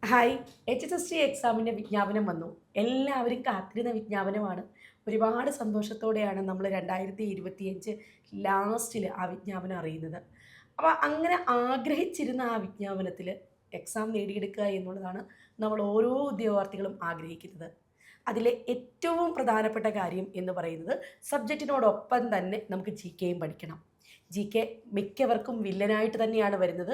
Hi. HSST എക്സാമിൻ്റെ വിജ്ഞാപനം വന്നു. എല്ലാവരും കാത്തിരുന്ന വിജ്ഞാപനമാണ്. ഒരുപാട് സന്തോഷത്തോടെയാണ് നമ്മൾ 2025 ലാസ്റ്റിൽ ആ വിജ്ഞാപനം അറിയുന്നത്. അപ്പോൾ അങ്ങനെ ആഗ്രഹിച്ചിരുന്ന ആ വിജ്ഞാപനത്തിൽ എക്സാം നേടിയെടുക്കുക എന്നുള്ളതാണ് നമ്മൾ ഓരോ ഉദ്യോഗാർത്ഥികളും ആഗ്രഹിക്കുന്നത്. അതിലെ ഏറ്റവും പ്രധാനപ്പെട്ട കാര്യം എന്ന് പറയുന്നത് സബ്ജക്റ്റിനോടൊപ്പം തന്നെ നമുക്ക് GKയും പഠിക്കണം. GK മിക്കവർക്കും വില്ലനായിട്ട് തന്നെയാണ് വരുന്നത്.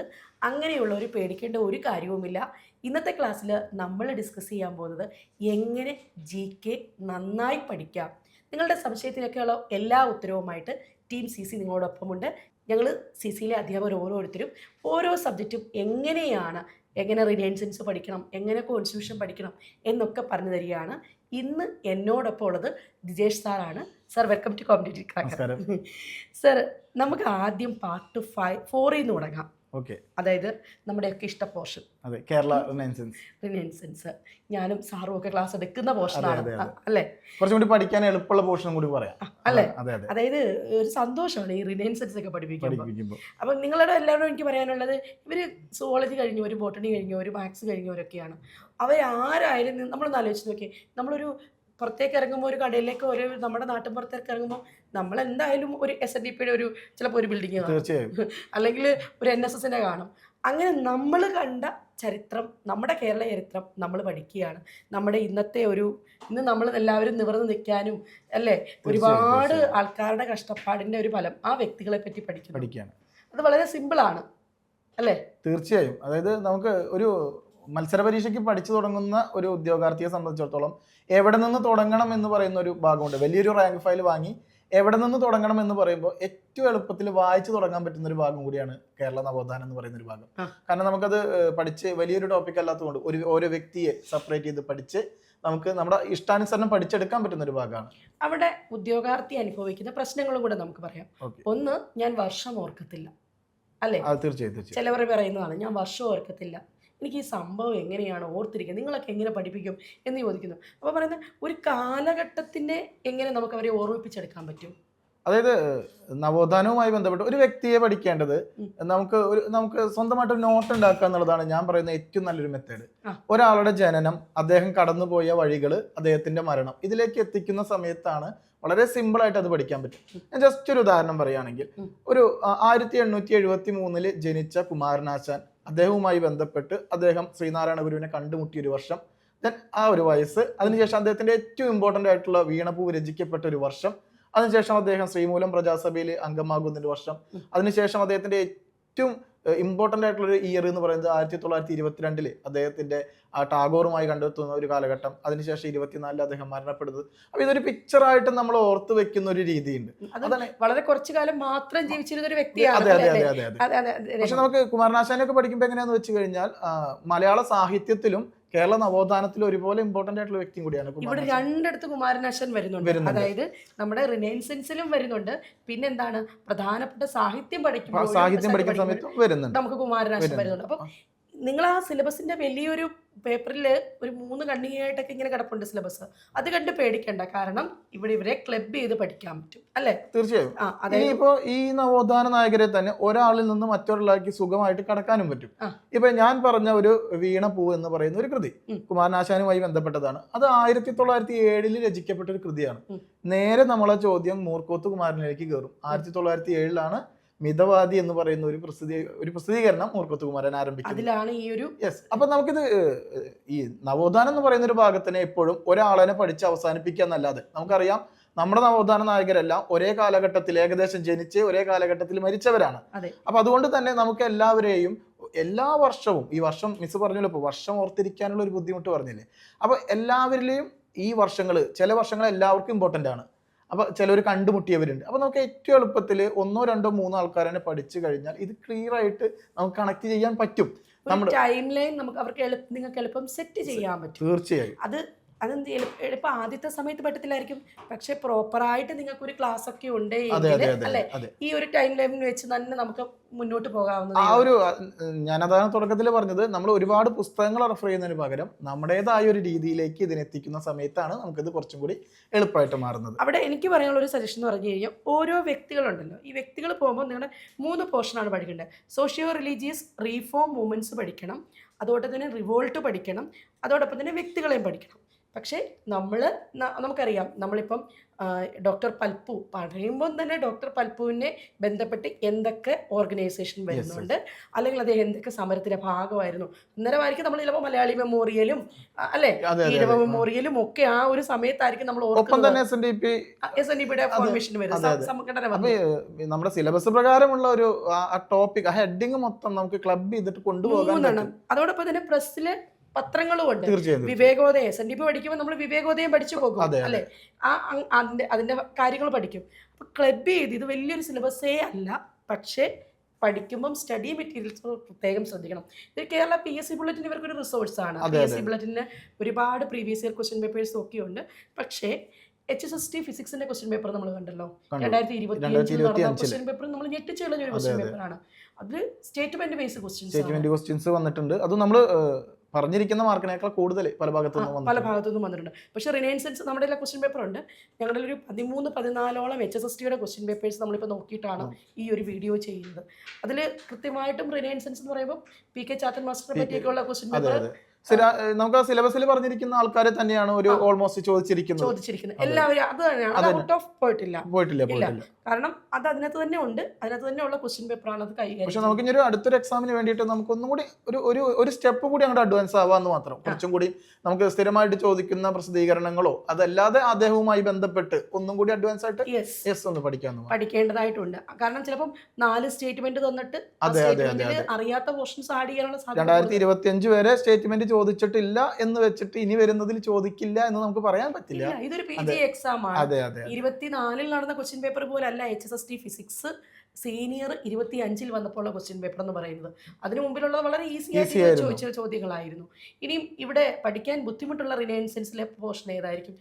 അങ്ങനെയുള്ളവർ പേടിക്കേണ്ട ഒരു കാര്യവുമില്ല. ഇന്നത്തെ ക്ലാസ്സിൽ നമ്മൾ ഡിസ്കസ് ചെയ്യാൻ പോകുന്നത് എങ്ങനെ GK നന്നായി പഠിക്കാം. നിങ്ങളുടെ സംശയത്തിനൊക്കെയുള്ള എല്ലാ ഉത്തരവുമായിട്ട് ടീം CC നിങ്ങളോടൊപ്പമുണ്ട്. ഞങ്ങൾ CCയിലെ അധ്യാപകർ ഓരോരുത്തരും ഓരോ സബ്ജക്റ്റും എങ്ങനെ റിനൈൻസൻസ് പഠിക്കണം, എങ്ങനെ കോൺസ്റ്റിറ്റ്യൂഷൻ പഠിക്കണം എന്നൊക്കെ പറഞ്ഞു തരികയാണ്. ഇന്ന് എന്നോടൊപ്പം ഉള്ളത് ദിജേഷ് സാറാണ്. Sir, welcome to competitive cracker. Sir, നമുക്ക് ആദ്യം പാർട്ട് 4 നിന്ന് തുടങ്ങാം. ഓക്കെ, അതായത് നമ്മുടെയൊക്കെ ഇഷ്ട പോർഷൻ. അതെ, കേരള റിനൈൻസൻസ്. ഞാനും സാറും ഒക്കെ ക്ലാസ് എടുക്കുന്ന പോർഷനാണ് അല്ലേ? കുറച്ചും കൂടി പഠിക്കാൻ എളുപ്പമുള്ള പോർഷനും കൂടി പറയാം അല്ലേ? അതായത് ഒരു സന്തോഷമാണ് ഈ റിനൈൻസൻസ് ഒക്കെ പഠിപ്പിക്കുമ്പോൾ. അപ്പം നിങ്ങളുടെ എല്ലാവരും എനിക്ക് പറയാനുള്ളത്, ഇവർ സുവോളജി കഴിഞ്ഞവർ, ബോട്ടണി കഴിഞ്ഞവർ, മാത്സ് കഴിഞ്ഞവരൊക്കെയാണ്. അവരാരായാലും നമ്മളൊന്ന് ആലോചിച്ച് നോക്കിയേ. നമ്മളൊരു പുറത്തേക്ക് ഇറങ്ങുമ്പോൾ, ഒരു കടയിലേക്ക്, നമ്മുടെ നാട്ടിൻ പുറത്തേക്ക് ഇറങ്ങുമ്പോൾ നമ്മൾ എന്തായാലും ഒരു SNDPയുടെ ചിലപ്പോൾ ഒരു ബിൽഡിങ് കാണും, അല്ലെങ്കിൽ ഒരു NSSൻ്റെ കാണും. അങ്ങനെ നമ്മൾ കണ്ട ചരിത്രം, നമ്മുടെ കേരള ചരിത്രം നമ്മൾ പഠിക്കുകയാണ്. നമ്മുടെ ഇന്ന് നമ്മൾ എല്ലാവരും നിവർന്ന് നിൽക്കാനും അല്ലേ, ഒരുപാട് ആൾക്കാരുടെ കഷ്ടപ്പാടിൻ്റെ ഒരു ഫലം ആ വ്യക്തികളെ പറ്റി പഠിക്കുകയാണ്. അത് വളരെ സിമ്പിളാണ് അല്ലേ? തീർച്ചയായും. അതായത് നമുക്ക് ഒരു മത്സര പരീക്ഷയ്ക്ക് പഠിച്ചു തുടങ്ങുന്ന ഒരു ഉദ്യോഗാർത്ഥിയെ സംബന്ധിച്ചിടത്തോളം എവിടെ നിന്ന് തുടങ്ങണം എന്ന് പറയുന്ന ഒരു ഭാഗമുണ്ട്. വലിയൊരു റാങ്ക് ഫയൽ വാങ്ങി എവിടെ നിന്ന് തുടങ്ങണം എന്ന് പറയുമ്പോൾ ഏറ്റവും എളുപ്പത്തിൽ വായിച്ചു തുടങ്ങാൻ പറ്റുന്ന ഒരു ഭാഗം കൂടിയാണ് കേരള നവോത്ഥാനം എന്ന് പറയുന്ന ഒരു ഭാഗം. കാരണം നമുക്കത് പഠിച്ച് വലിയൊരു ടോപ്പിക് അല്ലാത്തതുകൊണ്ട് ഓരോ വ്യക്തിയെ സെപ്പറേറ്റ് ചെയ്ത് പഠിച്ച് നമുക്ക് നമ്മുടെ ഇഷ്ടാനുസരണം പഠിച്ചെടുക്കാൻ പറ്റുന്ന ഒരു ഭാഗമാണ്. അവിടെ ഉദ്യോഗാർത്ഥി അനുഭവിക്കുന്ന പ്രശ്നങ്ങളും കൂടെ നമുക്ക് പറയാം. ഒന്ന്, ഞാൻ വർഷം ഓർക്കത്തില്ല അല്ലേ? തീർച്ചയായും. ചിലവർ പറയുന്നതാണ്, ഞാൻ വർഷം ഓർക്കത്തില്ല, എനിക്ക് ഈ സംഭവം എങ്ങനെയാണ് ഓർത്തിരിക്കുന്നത്, നിങ്ങളൊക്കെ എങ്ങനെ പഠിപ്പിക്കും എന്ന് ചോദിക്കുന്നു. അപ്പോൾ പറയുന്നത്, ഒരു കാലഘട്ടത്തിൻ്റെ എങ്ങനെ നമുക്ക് അവരെ ഓർമ്മിപ്പിച്ചെടുക്കാൻ പറ്റും? അതായത് നവോത്ഥാനവുമായി ബന്ധപ്പെട്ട് ഒരു വ്യക്തിയെ പഠിക്കേണ്ടത് നമുക്ക് സ്വന്തമായിട്ട് നോട്ട് ഉണ്ടാക്കുക എന്നുള്ളതാണ് ഞാൻ പറയുന്ന ഏറ്റവും നല്ലൊരു മെത്തേഡ്. ഒരാളുടെ ജനനം, അദ്ദേഹം കടന്നുപോയ വഴികൾ, അദ്ദേഹത്തിന്റെ മരണം, ഇതിലേക്ക് എത്തിക്കുന്ന സമയത്താണ് വളരെ സിമ്പിളായിട്ട് അത് പഠിക്കാൻ പറ്റും. ഞാൻ ജസ്റ്റ് ഒരു ഉദാഹരണം പറയുകയാണെങ്കിൽ, ഒരു 1873 ജനിച്ച കുമാരനാശാൻ, അദ്ദേഹവുമായി ബന്ധപ്പെട്ട് അദ്ദേഹം ശ്രീനാരായണ ഗുരുവിനെ കണ്ടുമുട്ടിയ ഒരു വർഷം, ദെൻ ആ ഒരു വയസ്സ്, അതിനുശേഷം അദ്ദേഹത്തിന്റെ ഏറ്റവും ഇമ്പോർട്ടൻ്റ് ആയിട്ടുള്ള വീണപൂവ് രചിക്കപ്പെട്ട ഒരു വർഷം, അതിനുശേഷം അദ്ദേഹം ശ്രീമൂലം പ്രജാസഭയിൽ അംഗമാകുന്നൊരു വർഷം, അതിനുശേഷം അദ്ദേഹത്തിന്റെ ഏറ്റവും ഇമ്പോർട്ടൻ്റ് ആയിട്ടുള്ള ഒരു ഇയർ എന്ന് പറയുന്നത് 1922 അദ്ദേഹത്തിന്റെ ആ ടാഗോറുമായി കണ്ടെത്തുന്ന ഒരു കാലഘട്ടം, അതിനുശേഷം 24 അദ്ദേഹം മരണപ്പെടുന്നത്. അപ്പൊ ഇതൊരു പിക്ചറായിട്ട് നമ്മൾ ഓർത്ത് വെക്കുന്ന ഒരു രീതിയുണ്ട്. അതാണ് വളരെ കുറച്ചു കാലം മാത്രം ജീവിച്ചിരുന്ന ഒരു വ്യക്തിയാണ്. പക്ഷെ നമുക്ക് കുമാരനാശാനൊക്കെ പഠിക്കുമ്പോൾ എങ്ങനെയാന്ന് വെച്ച് കഴിഞ്ഞാൽ മലയാള സാഹിത്യത്തിലും കേരള നവോത്ഥാനത്തിലും ഒരുപോലെ ഇമ്പോർട്ടന്റ് ആയിട്ടുള്ള വ്യക്തിയും കൂടിയാണ്. ഇവിടെ രണ്ടിടത്ത് കുമാരനാശൻ വരുന്നുണ്ട്. അതായത് നമ്മുടെ റിനൈൻസൻസിലും വരുന്നുണ്ട്, പിന്നെ എന്താണ് പ്രധാനപ്പെട്ട സാഹിത്യം പഠിക്കുന്ന സമയത്ത് നമുക്ക് കുമാരനാശൻ വരുന്നുണ്ട്. അപ്പൊ നിങ്ങൾ ആ സിലബസിന്റെ വലിയൊരു പേപ്പറിൽ ഒരു 3 ഖണ്ഡികയായിട്ടൊക്കെ ഇങ്ങനെ കിടപ്പുണ്ട് സിലബസ്. അത് കണ്ട് പേടിക്കണ്ട, കാരണം ഇവരെ ക്ലബ് ചെയ്ത് പഠിക്കാൻ പറ്റും അല്ലേ? തീർച്ചയായും. ഇനിയിപ്പോ ഈ നവോത്ഥാന നായകരെ തന്നെ ഒരാളിൽ നിന്ന് മറ്റൊരാളിലേക്ക് സുഖമായിട്ട് കടക്കാനും പറ്റും. ഇപ്പൊ ഞാൻ പറഞ്ഞ ഒരു വീണപൂവ് എന്ന് പറയുന്ന ഒരു കൃതി കുമാരനാശാനുമായി ബന്ധപ്പെട്ടതാണ്. അത് 1907 രചിക്കപ്പെട്ട ഒരു കൃതിയാണ്. നേരെ നമ്മളെ ചോദ്യം മൂർക്കോത്ത് കുമാരനിലേക്ക് കയറും. 1907 മിതവാദി എന്ന് പറയുന്ന ഒരു പ്രസിദ്ധീകരണം മൂർക്കോത്ത് കുമാരൻ ആരംഭിക്കുന്നത്. അതിലാണ് ഈ ഒരു അപ്പൊ നമുക്കിത് ഈ നവോത്ഥാനം എന്ന് പറയുന്ന ഒരു ഭാഗത്തിനെ എപ്പോഴും ഒരാളെ പഠിച്ച് അവസാനിപ്പിക്കുക എന്നല്ലാതെ, നമുക്കറിയാം നമ്മുടെ നവോത്ഥാന നായകരെല്ലാം ഒരേ കാലഘട്ടത്തിൽ ഏകദേശം ജനിച്ച് ഒരേ കാലഘട്ടത്തിൽ മരിച്ചവരാണ്. അപ്പൊ അതുകൊണ്ട് തന്നെ നമുക്ക് എല്ലാവരെയും എല്ലാ വർഷവും, ഈ വർഷം മിസ് പറഞ്ഞല്ലോ, ഇപ്പൊ വർഷം ഓർത്തിരിക്കാനുള്ള ഒരു ബുദ്ധിമുട്ട് പറഞ്ഞില്ലേ, അപ്പൊ എല്ലാവരിലെയും ഈ വർഷങ്ങൾ, ചില വർഷങ്ങൾ എല്ലാവർക്കും ഇമ്പോർട്ടൻ്റ് ആണ്. അപ്പൊ ചിലർ കണ്ടുമുട്ടിയവരുണ്ട്. അപ്പൊ നമുക്ക് ഏറ്റവും എളുപ്പത്തിൽ 1, 2, 3 ആൾക്കാരെ പഠിച്ചു കഴിഞ്ഞാൽ ഇത് ക്ലിയർ ആയിട്ട് നമുക്ക് കണക്ട് ചെയ്യാൻ പറ്റും. നമ്മുടെ ടൈം ലൈൻ നിങ്ങൾക്ക് എളുപ്പം സെറ്റ് ചെയ്യാൻ പറ്റും. തീർച്ചയായും. അതെന്ത് എളുപ്പം ആദ്യത്തെ സമയത്ത് പറ്റത്തില്ലായിരിക്കും, പക്ഷെ പ്രോപ്പറായിട്ട് നിങ്ങൾക്ക് ഒരു ക്ലാസ് ഒക്കെ ഉണ്ട് അല്ലെ, ഈ ഒരു ടൈം ലൈൻ വെച്ച് തന്നെ നമുക്ക് മുന്നോട്ട് പോകാവുന്നത്. ആ ഒരു ഞാനതാണ് തുടക്കത്തിൽ പറഞ്ഞത്, നമ്മൾ ഒരുപാട് പുസ്തകങ്ങൾ റെഫർ ചെയ്യുന്നതിന് പകരം നമ്മുടേതായ ഒരു രീതിയിലേക്ക് ഇതിനെത്തിക്കുന്ന സമയത്താണ് നമുക്കിത് കുറച്ചും കൂടി എളുപ്പമായിട്ട് മാറുന്നത്. അവിടെ എനിക്ക് പറയാനുള്ള ഒരു സജഷൻ എന്ന് പറഞ്ഞു കഴിഞ്ഞാൽ, ഓരോ വ്യക്തികളുണ്ടല്ലോ, ഈ വ്യക്തികൾ പോകുമ്പോൾ നിങ്ങളുടെ 3 പോർഷനാണ് പഠിക്കേണ്ടത്. സോഷ്യോ റിലീജിയസ് റീഫോം മൂവ്മെന്റ്സ് പഠിക്കണം, അതോടൊപ്പം തന്നെ റിവോൾട്ട് പഠിക്കണം, അതോടൊപ്പം തന്നെ വ്യക്തികളെയും പഠിക്കണം. പക്ഷേ നമുക്കറിയാം, നമ്മളിപ്പം ഡോക്ടർ പൽപ്പു പറയുമ്പോൾ തന്നെ ഡോക്ടർ പൽപ്പുവിനെ ബന്ധപ്പെട്ട് എന്തൊക്കെ ഓർഗനൈസേഷൻ വരുന്നുണ്ട്, അല്ലെങ്കിൽ അദ്ദേഹം എന്തൊക്കെ സമരത്തിന്റെ ഭാഗമായിരുന്നു. അന്നേരമായിരിക്കും നമ്മൾ ചിലപ്പോൾ മലയാളി മെമ്മോറിയലും അല്ലെ ഈഴവ മെമ്മോറിയലും ഒക്കെ ആ ഒരു സമയത്തായിരിക്കും നമ്മൾ ഓർക്കുന്നത്. SNDP ഫോർമേഷൻ വരുന്നത്, സംഘടന വന്നത്. നമ്മുടെ സിലബസ് പ്രകാരമുള്ള ഒരു ടോപ്പിക്, ആ ഹെഡിങ് മൊത്തം നമുക്ക് ക്ലബ് ചെയ്തിട്ട് കൊണ്ടുപോകാൻ. അതോടൊപ്പം തന്നെ പ്രസ്സില് പത്രങ്ങളും ഉണ്ട്. വിവേകോദയം SNDP പഠിക്കുമ്പോൾ നമ്മൾ വിവേകോദയം പഠിച്ചു പോകും അല്ലെ, അതിന്റെ കാര്യങ്ങൾ പഠിക്കും. അപ്പൊ ക്ലബ് ചെയ്ത് ഇത് വലിയൊരു സിലബസേ അല്ല, പക്ഷേ പഠിക്കുമ്പം സ്റ്റഡി മെറ്റീരിയൽസ് പ്രത്യേകം ശ്രദ്ധിക്കണം. ഇത് കേരള PSC ബുള്ളറ്റിൻ ഇവർക്കൊരു റിസോഴ്സ് ആണ്. PSC ബുള്ളറ്റിന് ഒരുപാട് പ്രീവിയസ് ഇയർ ക്വസ്റ്റ്യൻ പേപ്പേഴ്സ് ഒക്കെ ഉണ്ട്. പക്ഷേ HSST ഫിസിക്സിന്റെ ക്വസ്റ്റ്യൻ പേപ്പർ നമ്മൾ കണ്ടല്ലോ, 2025 ക്വസ്റ്റ്യൻ പേപ്പർ നമ്മൾ ഞെട്ടിച്ചുള്ള ഒരു ക്വസ്റ്റ്യൻ പേപ്പറാണ്. അത് സ്റ്റേറ്റ്മെന്റ് ബേസ്ഡ് ക്വസ്റ്റ്യൻസ് വന്നിട്ടുണ്ട്. അത് നമ്മൾ പറഞ്ഞിരിക്കുന്ന മാർക്കിനേക്കാൾ കൂടുതൽ പല ഭാഗത്തുനിന്നും വന്നിട്ടുണ്ട്. പക്ഷേ റിനൈൻസൻസ് നമ്മുടെ ക്വസ്റ്റ്യൻ പേപ്പർ ഉണ്ട്. ഞങ്ങളുടെ ഒരു 13-14ഓളം HSSTയുടെ ക്വസ്റ്റ്യൻ പേപ്പേഴ്സ് നമ്മളിപ്പോൾ നോക്കിയിട്ടാണ് ഈ ഒരു വീഡിയോ ചെയ്യുന്നത്. അതിൽ കൃത്യമായിട്ടും റിനൈൻസൻസ് എന്ന് പറയുമ്പോൾ PK ചാത്തൻ മാസ്റ്ററിനെ പറ്റിയൊക്കെയുള്ള ക്വസ്റ്റ്യൻ പേപ്പർ നമുക്ക് ആ സിലബസിൽ പറഞ്ഞിരിക്കുന്ന ആൾക്കാരെ തന്നെയാണ് ഒരു ഓൾമോസ്റ്റ് ചോദിച്ചിരിക്കുന്നത്. എല്ലാവരും അത് തന്നെയാണ്, അത് ഔട്ട് ഓഫ് പോയിട്ടില്ല. കാരണം അത് അതിനകത്ത് തന്നെ ഉണ്ട്, അതിനകത്ത് തന്നെ ഉള്ള ക്വസ്റ്റ്യൻ പേപ്പറാണ് അത് കൈകാര്യം. പക്ഷെ നമുക്ക് ഇനി ഒരു അടുത്തൊരു എക്സാമിന് വേണ്ടിയിട്ട് നമുക്കൊന്നും കൂടി ഒരു സ്റ്റെപ്പ് കൂടി അങ്ങോട്ട് അഡ്വാൻസ് ആവാന്ന് മാത്രം. കുറച്ചും കൂടി നമുക്ക് സ്ഥിരമായിട്ട് ചോദിക്കുന്ന പ്രസിദ്ധീകരണങ്ങളോ അതല്ലാതെ അദ്ദേഹവുമായി ബന്ധപ്പെട്ട് ഒന്നും കൂടി അഡ്വാൻസ് ആയിട്ട് ഒന്ന് പഠിക്കേണ്ടതായിട്ടുണ്ട്. കാരണം ചിലപ്പം 4 സ്റ്റേറ്റ്മെന്റ് തന്നിട്ട് അറിയാത്ത പോർഷൻസ് ആഡ് ചെയ്യാനുള്ള സാധ്യത. 2025 വരെ സ്റ്റേറ്റ്മെന്റ് ചോദിച്ചിട്ടില്ല എന്ന് വെച്ചിട്ട് ഇനി വരുന്നതിൽ ചോദിക്കില്ല എന്ന് നമുക്ക് പറയാൻ പറ്റില്ല. ഇതൊരു PG എക്സാം ആണ്. 24 നടന്ന ക്വസ്റ്റ്യൻ പേപ്പർ പോലെ അല്ല HSST ഫിസിക്സ് സീനിയർ 25 വന്നപ്പോൾ ക്വസ്റ്റ്യൻ പേപ്പർ എന്ന് പറയുന്നത്. അതിനു മുമ്പിലുള്ളത് വളരെ ഈസി ആയിട്ട് ചോദിച്ച ചോദ്യങ്ങളായിരുന്നു. ഇനിയും ഇവിടെ പഠിക്കാൻ ബുദ്ധിമുട്ടുള്ള റിനൈൻസൻസിലെ പോർഷൻ ഏതായിരിക്കും?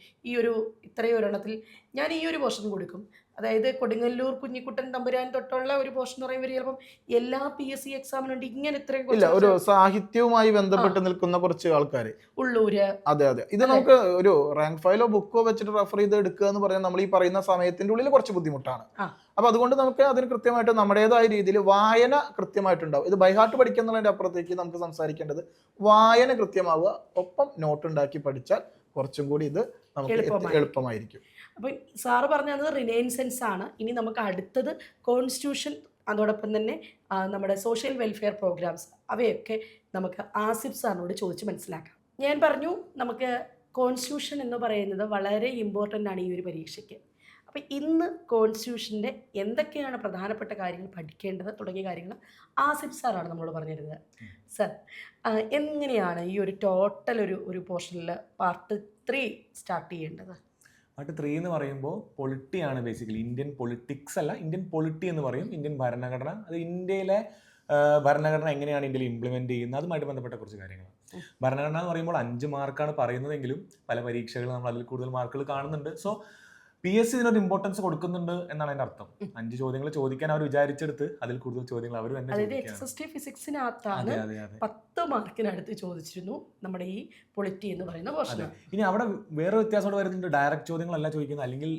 ഇത്രയും ഒരെണ്ണത്തിൽ ഞാൻ ഈ ഒരു പോർഷൻ കൊടുക്കും. അതായത് കൊടുങ്ങല്ലൂർ കുഞ്ഞിക്കുട്ടൻ തമ്പുരാൻ തൊട്ടുള്ള ഒരു പോർഷൻ എന്ന് പറയുമ്പോൾ ചിലപ്പം എല്ലാ PSC എക്സാമിനുണ്ട് ഇങ്ങനെ ഇത്രയും ഒരു സാഹിത്യവുമായി ബന്ധപ്പെട്ട് നിൽക്കുന്ന കുറച്ച് ആൾക്കാർ ഉള്ളൂര്. അതെ ഇത് നമുക്ക് ഒരു റാങ്ക് ഫയലോ ബുക്കോ വെച്ചിട്ട് റെഫർ ചെയ്ത് എടുക്കുക എന്ന് പറഞ്ഞാൽ നമ്മൾ ഈ പറയുന്ന സമയത്തിന്റെ ഉള്ളിൽ കുറച്ച് ബുദ്ധിമുട്ടാണ്. അപ്പൊ അതുകൊണ്ട് നമുക്ക് അതിന് കൃത്യമായിട്ട് നമ്മുടേതായ രീതിയിൽ വായന കൃത്യമായിട്ടുണ്ടാവും. ഇത് ബൈഹാർട്ട് പഠിക്കുന്നതിന്റെ അപ്പുറത്തേക്ക് നമുക്ക് സംസാരിക്കേണ്ടത് വായന കൃത്യമാവുക, ഒപ്പം നോട്ട് ഉണ്ടാക്കി പഠിച്ചാൽ കുറച്ചും കൂടി ഇത് നമുക്ക് എളുപ്പമായിരിക്കും. അപ്പോൾ സാറ് പറഞ്ഞത് റിനൈൻസൻസ് ആണ്. ഇനി നമുക്ക് അടുത്തത് കോൺസ്റ്റിറ്റ്യൂഷൻ, അതോടൊപ്പം തന്നെ നമ്മുടെ സോഷ്യൽ വെൽഫെയർ പ്രോഗ്രാംസ്, അവയൊക്കെ നമുക്ക് ആസിഫ് സാറിനോട് ചോദിച്ച് മനസ്സിലാക്കാം. ഞാൻ പറഞ്ഞു നമുക്ക് കോൺസ്റ്റിറ്റ്യൂഷൻ എന്ന് പറയുന്നത് വളരെ ഇമ്പോർട്ടൻ്റ് ആണ് ഈ ഒരു പരീക്ഷയ്ക്ക്. അപ്പോൾ ഇന്ന് കോൺസ്റ്റിറ്റ്യൂഷൻ്റെ എന്തൊക്കെയാണ് പ്രധാനപ്പെട്ട കാര്യങ്ങൾ പഠിക്കേണ്ടത് തുടങ്ങിയ കാര്യങ്ങൾ ആസിഫ് സാറാണ് നമ്മളോട് പറഞ്ഞിരുന്നത്. സർ, എങ്ങനെയാണ് ഈ ഒരു ടോട്ടൽ ഒരു പോർഷനിൽ പാർട്ട് 3 സ്റ്റാർട്ട് ചെയ്യേണ്ടത്? പാർട്ട് 3 എന്ന് പറയുമ്പോൾ പൊളിറ്റിയാണ്. ബേസിക്കലി ഇന്ത്യൻ പൊളിറ്റിക്സ് അല്ല, ഇന്ത്യൻ പൊളിറ്റി എന്ന് പറയും. ഇന്ത്യൻ ഭരണഘടന, അത് ഇന്ത്യയിലെ ഭരണഘടന എങ്ങനെയാണ് ഇന്ത്യയിൽ ഇംപ്ലിമെൻറ്റ് ചെയ്യുന്നത്, അതുമായിട്ട് ബന്ധപ്പെട്ട കുറച്ച് കാര്യങ്ങളാണ്. ഭരണഘടന എന്ന് പറയുമ്പോൾ 5 മാർക്കാണ് പറയുന്നതെങ്കിലും പല പരീക്ഷകൾ നമ്മൾ അതിൽ കൂടുതൽ മാർക്കുകൾ കാണുന്നുണ്ട്. സോ PSC ഇതിനൊരു ഇമ്പോർട്ടൻസ് കൊടുക്കുന്നുണ്ട് എന്നാണ് അതിന്റെ അർത്ഥം. 5 ചോദ്യങ്ങൾ ചോദിക്കാൻ അവർ വിചാരിച്ചെടുത്ത് അതിൽ കൂടുതൽ ചോദ്യങ്ങൾ അവർ തന്നെ ഫിസിക്സിനകത്താണ് 10 മാർക്കിനടുത്ത് ചോദിച്ചിരുന്നു നമ്മുടെ ഈ പൊളിറ്റി എന്ന് പറയുന്ന പോർഷൻ. ഇനി അവിടെ വേറെ വ്യത്യാസം വരുന്നുണ്ട്. ഡയറക്റ്റ് ചോദ്യങ്ങളല്ല ചോദിക്കുന്നത്, അല്ലെങ്കിൽ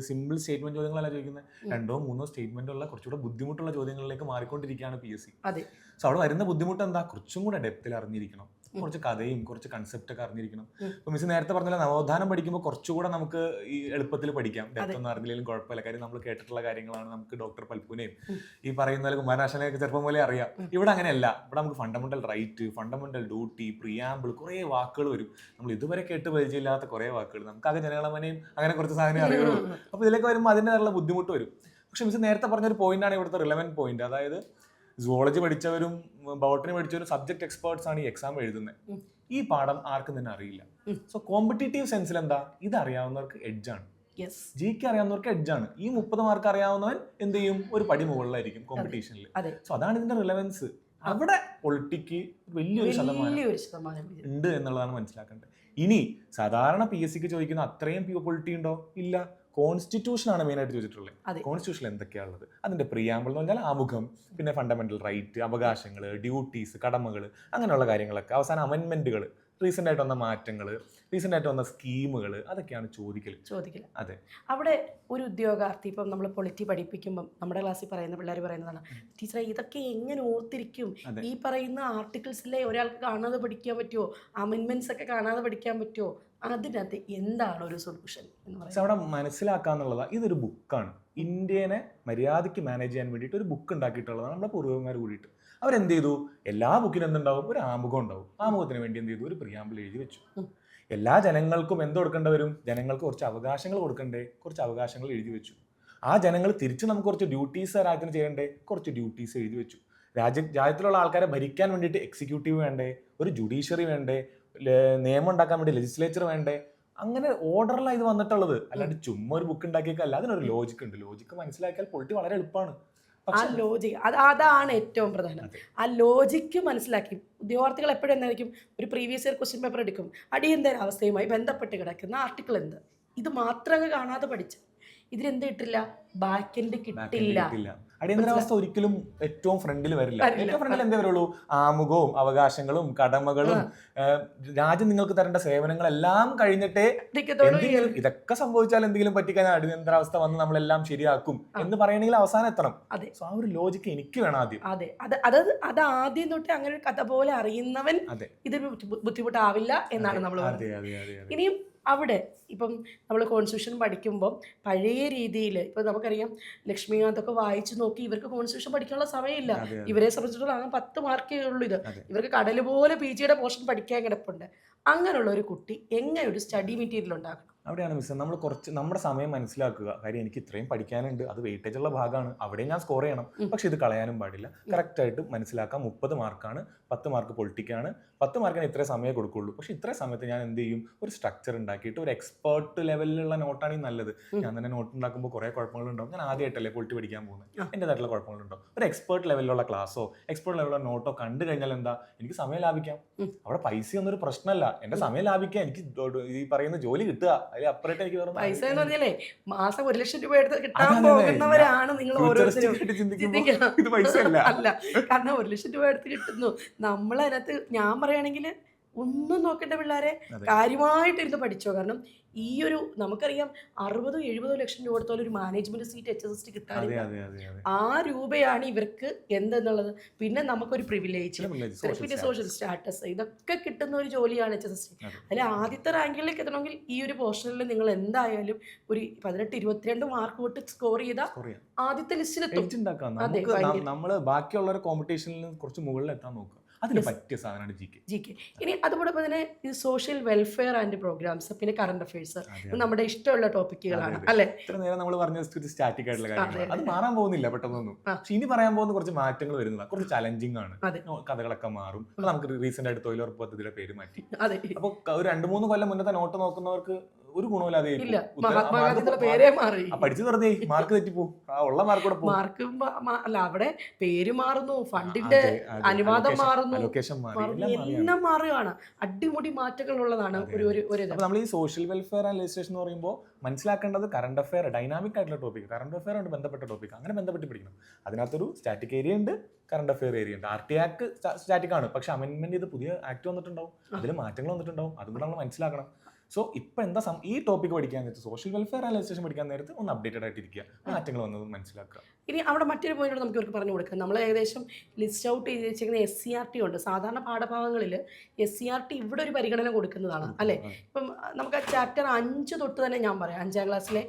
സിമ്പിൾ സ്റ്റേറ്റ്മെന്റ് ചോദ്യങ്ങളല്ല ചോദിക്കുന്നത്. 2-3 സ്റ്റേറ്റ്മെന്റ് ഉള്ള കുറച്ചുകൂടെ ബുദ്ധിമുട്ടുള്ള ചോദ്യങ്ങളിലേക്ക് മാറിക്കൊണ്ടിരിക്കുകയാണ് PSC. സോ അവിടെ വരുന്ന ബുദ്ധിമുട്ട് എന്താ? കുറച്ചും കൂടെ ഡെപ്തിൽ അറിഞ്ഞിരിക്കണം, കുറച്ച് കഥയും കുറച്ച് കൺസെപ്റ്റ് ഒക്കെ അറിഞ്ഞിരിക്കണം. ഇപ്പൊ മിസ് നേരത്തെ പറഞ്ഞാൽ നവോത്ഥാനം പഠിക്കുമ്പോൾ കുറച്ചുകൂടെ നമുക്ക് ഈ എളുപ്പത്തിൽ പഠിക്കാം. ഡെപ്ത് ഒന്നും അറിഞ്ഞില്ലെങ്കിലും കുഴപ്പമില്ല, കാര്യം നമ്മൾ കേട്ടിട്ടുള്ള കാര്യങ്ങളാണ്. നമുക്ക് ഡോക്ടർ പൽപ്പുനെയും ഈ പറയുന്ന കുമാരനാശാനെയൊക്കെ ചെറുപ്പം പോലെ അറിയാം. ഇവിടെ അങ്ങനെയല്ല. ഇവിടെ നമുക്ക് fundamental right, fundamental duty, preamble, കുറേ വാക്കുകൾ വരും. നമ്മൾ ഇതുവരെ കേട്ട് പരിചയമില്ലാത്ത കുറേ വാക്കുകൾ, നമുക്കാകെ ജനഗണമനയും അങ്ങനെ കുറച്ച് സാധനം അറിയുള്ളൂ. അപ്പോൾ ഇതിലേക്ക് വരുമ്പോൾ അതിൻ്റെതായുള്ള ബുദ്ധിമുട്ട് വരും. പക്ഷെ മിസ് നേരത്തെ പറഞ്ഞൊരു പോയിന്റാണ് ഇവിടുത്തെ റിലവൻറ്റ് പോയിന്റ്. അതായത് സുവോളജി പഠിച്ചവരും ബോട്ടണി പഠിച്ചവരും സബ്ജക്ട് എക്സ്പേർട്സ് ആണ് ഈ എക്സാം എഴുതുന്നത്. ഈ പാഠം ആർക്കും തന്നെ അറിയില്ല. സോ കോമ്പറ്റീറ്റീവ് സെൻസിൽ എന്താ, ഇത് അറിയാവുന്നവർക്ക് എഡ്ജാണ്, GK അറിയാവുന്നവർക്ക് എഡ്ജാണ്. ഈ 30 മാർക്ക് അറിയാവുന്നവൻ എന്ത് ചെയ്യും? ഒരു പടി മുകളിലായിരിക്കും കോമ്പറ്റീഷനിൽ. സോ അതാണ് ഇതിന്റെ റിലവൻസ്. അവിടെ പൊളിറ്റിക്ക് വലിയൊരു ശതമാനം ഉണ്ട് എന്നുള്ളതാണ് മനസ്സിലാക്കേണ്ടത്. ഇനി സാധാരണ PSCക്ക് ചോദിക്കുന്ന അത്രയും പൊളിറ്റി ഉണ്ടോ? ഇല്ല. കോൺസ്റ്റിറ്റ്യൂഷൻ ആണ് മെയിനായിട്ട് ചോദിച്ചിട്ടുള്ളത്. കോൺസ്റ്റിറ്റ്യൂഷനിൽ എന്തൊക്കെയാണുള്ളത്? അതിന്റെ പ്രിയാമ്പിൾ എന്ന് പറഞ്ഞാൽ ആമുഖം, പിന്നെ ഫണ്ടമെന്റൽ റൈറ്റ്, അവകാശങ്ങൾ, ഡ്യൂട്ടീസ്, കടമകൾ, അങ്ങനെയുള്ള കാര്യങ്ങളൊക്കെ. അവസാനം അമെൻമെന്റുകൾ, റീസെന്റ് ആയിട്ട് വന്ന മാറ്റങ്ങൾ, റീസെന്റ് ആയിട്ട് വന്ന സ്കീമുകൾ, അതൊക്കെയാണ് ചോദിക്കൽ. അതെ. അവിടെ ഒരു ഉദ്യോഗാർത്ഥി ഇപ്പം നമ്മൾ പൊളിറ്റി പഠിപ്പിക്കുമ്പം നമ്മുടെ ക്ലാസ്സിൽ പറയുന്ന പിള്ളേർ പറയുന്നതാണ്, ടീച്ചറെ ഇതൊക്കെ എങ്ങനെ ഓർത്തിരിക്കും, ഈ പറയുന്ന ആർട്ടിക്കിൾസിലെ ഒരാൾക്ക് കാണാതെ പഠിക്കാൻ പറ്റുമോ, അമെൻമെന്റ്സ് ഒക്കെ കാണാതെ പഠിക്കാൻ പറ്റുമോ, അതിനകത്ത് എന്താണ് ഒരു സൊല്യൂഷൻ എന്ന് പറയുന്നത്? അവിടെ മനസ്സിലാക്കാന്നുള്ളതാ, ഇതൊരു ബുക്കാണ്. ഇന്ത്യനെ മര്യാദയ്ക്ക് മാനേജ് ചെയ്യാൻ വേണ്ടിയിട്ട് ഒരു ബുക്ക് ഉണ്ടാക്കിയിട്ടുള്ളതാണ് നമ്മുടെ പൂർവ്വന്മാർ കൂടിയിട്ട്. അവരെന്ത് ചെയ്തു? എല്ലാ ബുക്കിനും എന്തുണ്ടാവും? ഒരു ആമുഖം ഉണ്ടാവും. ആമുഖത്തിന് വേണ്ടി എന്ത് ചെയ്തു? ഒരു പ്രിയാമ്പിൾ എഴുതി വെച്ചു. എല്ലാ ജനങ്ങൾക്കും എന്ത് കൊടുക്കേണ്ടി വരും? ജനങ്ങൾക്ക് കുറച്ച് അവകാശങ്ങൾ കൊടുക്കണ്ടേ? കുറച്ച് അവകാശങ്ങൾ എഴുതി വെച്ചു. ആ ജനങ്ങൾ തിരിച്ച് നമുക്ക് കുറച്ച് ഡ്യൂട്ടീസ് രാജ്യത്തിന് ചെയ്യണ്ടേ? കുറച്ച് ഡ്യൂട്ടീസ് എഴുതി വെച്ചു. രാജ്യത്തിലുള്ള ആൾക്കാരെ ഭരിക്കാൻ വേണ്ടിയിട്ട് എക്സിക്യൂട്ടീവ് വേണ്ടേ? ഒരു ജുഡീഷ്യറി വേണ്ടേ? നിയമം ഉണ്ടാക്കാൻ വേണ്ടി ലെജിസ്ലേച്ചർ വേണ്ടേ? അങ്ങനെ ഓർഡറിലാണ് ഇത് വന്നിട്ടുള്ളത്. അല്ലാണ്ട് ചുമ്മാ ഒരു ബുക്ക് ഉണ്ടാക്കിയേക്കല്ല. അതിനൊരു ലോജിക്ക് ഉണ്ട്. ലോജിക്ക് മനസ്സിലാക്കിയാൽ പൊളിറ്റി വളരെ എളുപ്പമാണ്. ആ ലോജിക്ക് അതാണ് ഏറ്റവും പ്രധാനം. ആ ലോജിക്ക് മനസ്സിലാക്കി ഉദ്യോഗാർത്ഥികൾ എപ്പോഴും എന്തായിരിക്കും, ഒരു പ്രീവിയസ് ഇയർ ക്വസ്റ്റ്യൻ പേപ്പർ എടുക്കും, അടിയന്തരാവസ്ഥയുമായി ബന്ധപ്പെട്ട് കിടക്കുന്ന ആർട്ടിക്കിൾ എന്ത്, ഇത് മാത്രം കാണാതെ പഠിച്ചു. ഇതിലെന്ത് കിട്ടില്ല? ബാക്ക് എൻഡ് കിട്ടില്ല. അടിയന്തരാവസ്ഥ ഒരിക്കലും ഏറ്റവും ഫ്രണ്ടിൽ വരില്ല. ഏറ്റവും ഫ്രണ്ടിൽ എന്തേ വരുള്ളൂ? ആമുഖവും അവകാശങ്ങളും കടമകളും രാജ്യം നിങ്ങൾക്ക് തരേണ്ട സേവനങ്ങളെല്ലാം കഴിഞ്ഞിട്ടേ ഇതൊക്കെ സംഭവിച്ചാൽ എന്തെങ്കിലും പറ്റിക്കഴിഞ്ഞാൽ അടിയന്തരാവസ്ഥ വന്ന് നമ്മളെല്ലാം ശരിയാക്കും എന്ന് പറയണമെങ്കിൽ അവസാനം എത്തണം. സോ ആ ഒരു ലോജിക്ക് എനിക്ക് വേണം ആദ്യം. അത് ആദ്യം തൊട്ട് അങ്ങനെ ഒരു കഥ പോലെ അറിയുന്നവൻ ഇതൊരു ബുദ്ധിമുട്ടാവില്ല എന്നാണ് നമ്മൾ പറയുന്നത്. ഇനിയും അവിടെ ഇപ്പം നമ്മൾ കോൺസ്റ്റിറ്റ്യൂഷൻ പഠിക്കുമ്പോൾ പഴയ രീതിയിൽ ഇപ്പം നമുക്കറിയാം, ലക്ഷ്മികാന്തൊക്കെ വായിച്ചു നോക്കി ഇവർക്ക് കോൺസ്റ്റിറ്റ്യൂഷൻ പഠിക്കാനുള്ള സമയമില്ല. ഇവരെ സംബന്ധിച്ചിടത്തോളം അങ്ങനെ 10 മാർക്കേ ഉള്ളൂ. ഇവർക്ക് കടൽ പോലെ PGയുടെ പോർഷൻ പഠിക്കാൻ കിടപ്പുണ്ട്. അങ്ങനെയുള്ള ഒരു കുട്ടി എങ്ങനെ ഒരു സ്റ്റഡി മെറ്റീരിയൽ ഉണ്ടാക്കണം? അവിടെയാണ് മിസ് നമ്മൾ കുറച്ച് നമ്മുടെ സമയം മനസ്സിലാക്കുക. കാര്യം എനിക്ക് ഇത്രയും പഠിക്കാനുണ്ട്, അത് വെയിറ്റേജ് ഉള്ള ഭാഗമാണ്, അവിടെ ഞാൻ സ്കോർ ചെയ്യണം. പക്ഷെ ഇത് കളയാനും പാടില്ല. കറക്റ്റായിട്ട് മനസ്സിലാക്കാം. 30 മാർക്കാണ്, 10 മാർക്ക് പൊളിറ്റിക്കാണ്. 10 മാർക്കിന് ഇത്രേ സമയം കൊടുക്കുള്ളൂ. പക്ഷെ ഇത്രയും സമയത്ത് ഞാൻ എന്ത് ചെയ്യും? ഒരു സ്ട്രക്ചർ ഉണ്ടാക്കിയിട്ട് ഒരു എക്സ്പേർട്ട് ലെവലിലുള്ള നോട്ടാണ് ഈ നല്ലത്. ഞാൻ തന്നെ നോട്ട് ഉണ്ടാക്കുമ്പോൾ കുറേ കുഴപ്പങ്ങളുണ്ടാവും. ഞാൻ ആദ്യമായിട്ടല്ലേ പൊളിറ്റി പഠിക്കാൻ പോകുന്നത്, എൻ്റെതായിട്ടുള്ള കുഴപ്പങ്ങളുണ്ടാവും. ഒരു എക്സ്പേർട്ട് ലെവലിലുള്ള ക്ലാസ്സോ എക്സ്പേർട്ട് ലെവലുള്ള നോട്ടോ കണ്ടു കഴിഞ്ഞാൽ എന്താ? എനിക്ക് സമയം ലാഭിക്കാം. അവിടെ പൈസയൊന്നും ഒരു പ്രശ്നമല്ല. എൻ്റെ സമയം ലാഭിക്കാം. എനിക്ക് ഈ പറയുന്ന ജോലി കിട്ടുക, അതിൽ അപ്പുറമായിട്ട് എനിക്ക് വേറെ പൈസ എന്ന് പറഞ്ഞാലേ മാസം 1 ലക്ഷം രൂപ എടുത്ത് കിട്ടാൻ പോകുന്നവരാണ് നിങ്ങൾ ഓരോരുത്തരും ചിന്തിക്കുന്നത്. ഇത് പൈസ അല്ല, കാരണം 1 ലക്ഷം രൂപ എടുത്ത് കിട്ടുന്നു. നമ്മളതിനകത്ത് ഞാൻ പറയുകയാണെങ്കിൽ ഒന്നും നോക്കേണ്ട പിള്ളേരെ കാര്യമായിട്ടിരുന്ന് പഠിച്ചോ. കാരണം ഈ ഒരു നമുക്കറിയാം 60-70 ലക്ഷം രൂപ കൊടുത്തോളം ഒരു മാനേജ്മെന്റ് സീറ്റ് HSST കിട്ടാനില്ല. ആ രൂപയാണ് ഇവർക്ക് എന്തെന്നുള്ളത്. പിന്നെ നമുക്കൊരു പ്രിവിലേജ്, പിന്നെ സോഷ്യൽ സ്റ്റാറ്റസ്, ഇതൊക്കെ കിട്ടുന്ന ഒരു ജോലിയാണ് HSST. അതിൽ ആദ്യത്തെ റാങ്കിലേക്ക് എത്തണമെങ്കിൽ ഈ ഒരു പോർഷനിൽ നിങ്ങൾ എന്തായാലും ഒരു 18-22 മാർക്ക് തൊട്ട് സ്കോർ ചെയ്താൽ ആദ്യത്തെ ലിസ്റ്റിലെത്തും. നമ്മള് ബാക്കിയുള്ള ഒരു കോമ്പറ്റീഷനിൽ കുറച്ച് മുകളിൽ എത്താൻ നോക്കുക. അതിന് പറ്റിയ സാധനമാണ് GK. ഇനി അതോടൊപ്പം തന്നെ ഇത് സോഷ്യൽ വെൽഫെയർ ആൻഡ് പ്രോഗ്രാംസ്, പിന്നെ കറണ്ട് അഫയേഴ്സ് നമ്മുടെ ഇഷ്ടമുള്ള ടോപ്പിക്കുകളാണ് അല്ലെ. ഇത്ര നേരം നമ്മൾ പറഞ്ഞ സ്റ്റാറ്റിക് ആയിട്ടുള്ള കാര്യങ്ങൾ അത് മാറാൻ പോകുന്നില്ല പെട്ടെന്നൊന്നും. പക്ഷെ ഇനി പറയാൻ പോകുന്ന കുറച്ച് മാറ്റങ്ങൾ വരുന്നതാണ്. കുറച്ച് ചലഞ്ചിങ് ആണ്. കഥകളൊക്കെ മാറും. നമുക്ക് റീസെന്റ് ആയിട്ട് തൊഴിലുറപ്പ് പദ്ധതിയുടെ പേര് മാറ്റി. അപ്പൊ ഒരു 2-3 കൊല്ലം മുന്നത്തെ നോട്ട് നോക്കുന്നവർക്ക് ഒരു ഗുണമില്ലാതെ പഠിച്ചു വെറുതെ മാർക്ക് തെറ്റിപ്പോ, ഉള്ള മാർക്ക് കൂടെ മാർക്ക് അല്ല, അവിടെ പേര് മാറുന്നു, ഫണ്ടിന്റെ അനുവാദം മാറുന്നു, എല്ലാം മാറുകയാണ്. അടിമുടി മാറ്റങ്ങൾ ഉള്ളതാണ് ഒരു നമ്മൾ ഈ സോഷ്യൽ വെൽഫെയർ ആൻഡ് ലെജിസ്ലേഷൻ എന്ന് പറയുമ്പോൾ മനസ്സിലാക്കേണ്ടത് കറണ്ട് അഫെയർ ഡൈനാമിക് ആയിട്ടുള്ള ടോപ്പിക്, കറണ്ട് അഫെയർ ആയിട്ട് ബന്ധപ്പെട്ട ടോപ്പിക്, അങ്ങനെ ബന്ധപ്പെട്ട് പഠിക്കണം. അതിനകത്തൊരു സ്റ്റാറ്റിക് ഏരിയ ഉണ്ട്, കറണ്ട് അഫെയർ ഏരിയ ഉണ്ട്. RT ആക്ട് സ്റ്റാറ്റിക് ആണ്, പക്ഷെ അമെൻമെന്റ് ചെയ്ത് പുതിയ ആക്ട് വന്നിട്ടുണ്ടാവും, അതിൽ മാറ്റങ്ങൾ വന്നിട്ടുണ്ടാവും. അതും കൂടെ നമ്മൾ മനസ്സിലാക്കണം. സോ ഇപ്പം എന്താ ഈ ടോപ്പിക് പഠിക്കാൻ നേരത്ത്, സോഷ്യൽ വെൽഫെയർ ആൻഡ് ലെജിസ്ലേഷൻ പഠിക്കാൻ നേരത്ത് ഒന്ന് അപ്ഡേറ്റഡ് ആയിട്ടിരിക്കുക, മാറ്റങ്ങൾ വന്നതും മനസ്സിലാക്കുക. ഇനി അവിടെ മറ്റൊരു പോയിന്റ് നമുക്ക് ഇവർക്ക് പറഞ്ഞു കൊടുക്കാം. നമ്മൾ ഏകദേശം ലിസ്റ്റ് ഔട്ട് ചെയ്ത് വെച്ചിരിക്കുന്ന SCRT ഉണ്ട്. സാധാരണ പാഠഭാഗങ്ങളിൽ SCRT ഇവിടെ ഒരു പരിഗണന കൊടുക്കുന്നതാണ് അല്ലേ. ഇപ്പം നമുക്ക് ആ ചാപ്റ്റർ 5 തൊട്ട് തന്നെ ഞാൻ പറയാം. 5ാം ക്ലാസ്സിലെ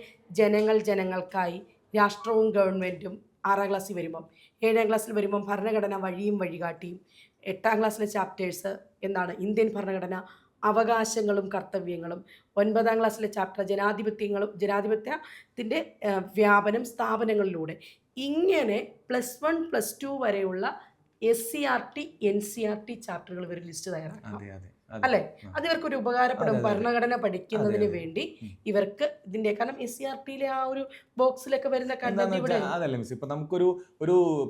ജനങ്ങൾക്കായി രാഷ്ട്രവും ഗവൺമെൻറ്റും 6ാം ക്ലാസ്സിൽ വരുമ്പം, 7ാം ക്ലാസ്സിൽ വരുമ്പം ഭരണഘടന വഴിയും വഴികാട്ടിയും, 8ാം ക്ലാസ്സിലെ ചാപ്റ്റേഴ്സ് എന്താണ് ഇന്ത്യൻ ഭരണഘടന, അവകാശങ്ങളും കർത്തവ്യങ്ങളും, 9ാം ക്ലാസ്സിലെ ചാപ്റ്റർ ജനാധിപത്യത്തിൻ്റെ വ്യാപനം സ്ഥാപനങ്ങളിലൂടെ. ഇങ്ങനെ +1 +2 വരെയുള്ള SCRT NCRT ചാപ്റ്ററുകൾ ഇവർ ലിസ്റ്റ് തയ്യാറാക്കണം അല്ലേ. അത് ഇവർക്കൊരു ഉപകാരപ്പെടും. ഭരണഘടന പഠിക്കുന്നതിന് വേണ്ടി ഇവർക്ക് ഇതിന്റെ, കാരണം SCRTയിലെ ആ ഒരു ബോക്സിലൊക്കെ വരുന്ന അതല്ല മിസ്. ഇപ്പൊ നമുക്കൊരു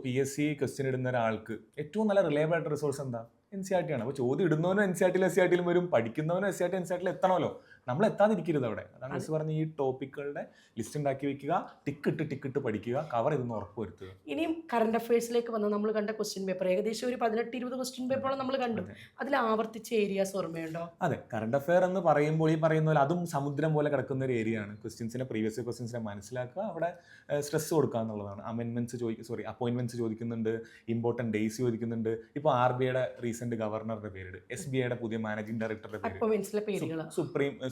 PSC ക്വസ്റ്റ്യൻ ഇടുന്ന ഒരാൾക്ക് ഏറ്റവും നല്ല റിലയബിൾ ആയിട്ട് റിസോഴ്സ് എന്താ? NCRT ആണ്. അപ്പോൾ ചോദ്യം ഇടുന്നവനും NCRTയിലും SCRTയിലും വരും, പഠിക്കുന്നവനും SCRT NCRTയിൽ എത്തണമല്ലോ. നമ്മൾ എത്താതിരിക്കരുത് അവിടെ. അതാണ് മിസ് പറഞ്ഞ ഈ ടോപ്പിക്കുകളുടെ ലിസ്റ്റ് ഉണ്ടാക്കി വെക്കുക, ടിക്കിട്ട് പഠിക്കുക, കവർ ചെയ്തെന്ന് ഉറപ്പ് വരുത്തുക. ഇനിയും കറണ്ട് അഫയേഴ്സിലേക്ക് വന്ന് നമ്മൾ കണ്ട ക്വസ്റ്റ്യൻ പേപ്പർ ഏകദേശം ഒരു 18-20 ക്വസ്റ്റ്യൻ പേപ്പറോളം നമ്മൾ കണ്ടു. അതിൽ ആവർത്തിച്ച ഏരിയാസ് ഓർമ്മയുണ്ടോ? അതെ, കറണ്ട് അഫെയർ എന്ന് പറയുമ്പോൾ ഈ പറയുന്ന പോലെ അതും സമുദ്രം പോലെ കിടക്കുന്ന ഒരു ഏരിയ ആണ്. പ്രീവിയസ് ക്വസ്റ്റ്യൻസിനെ മനസ്സിലാക്കുക, അവിടെ സ്ട്രെസ് കൊടുക്കുക എന്നുള്ളതാണ്. അപ്പോയിന്റ്മെന്റ്സ് ചോദിക്കുന്നുണ്ട്, ഇമ്പോർട്ടൻറ്റ് ഡേയ്സ് ചോദിക്കുന്നുണ്ട്. ഇപ്പോൾ RBIയുടെ റീസെന്റ് ഗവർണറുടെ പേര്, SBIയുടെ പുതിയ മാനേജിംഗ് ഡയറക്ടറുടെ പേര്,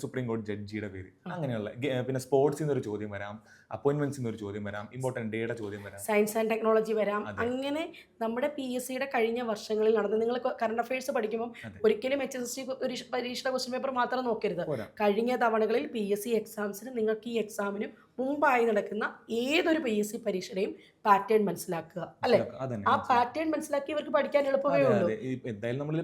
സുപ്രീം കോടതി ജഡ്ജിയുടെ പേര്, അങ്ങനെയുള്ള പിന്നെ സ്പോർട്സിൽ നിന്നൊരു ചോദ്യം വരാം, അപ്പോയിന്റ്മെന്റ്സിൽ നിന്നൊരു ചോദ്യം വരാം, ഇമ്പോർട്ടൻറ്റ് ഡേയുടെ ചോദ്യം വരാം, സയൻസ് ആൻഡ് ടെക്നോളജി വരാം. അങ്ങനെ നമ്മുടെ PSCയുടെ കഴിഞ്ഞ വർഷങ്ങളിൽ നടന്ന, നിങ്ങൾ കറണ്ട് അഫയേഴ്സ് പഠിക്കുമ്പോൾ ഒരിക്കലും HSC പരീക്ഷയുടെ ക്വസ്റ്റ്യൻ പേപ്പർ മാത്രം നോക്കരുത്. കഴിഞ്ഞ തവണകളിൽ PSC എക്സാംസിന് നിങ്ങൾക്ക് ഈ എക്സാമിന് മുമ്പായി നടക്കുന്ന ഏതൊരു PSC പരീക്ഷയുടെയും പാറ്റേൺ മനസ്സിലാക്കുക, അല്ലെ? ആ പാറ്റേൺ മനസ്സിലാക്കി ഇവർക്ക് പഠിക്കാൻ എളുപ്പമേ ഉള്ളൂ. എന്തായാലും നമ്മൾ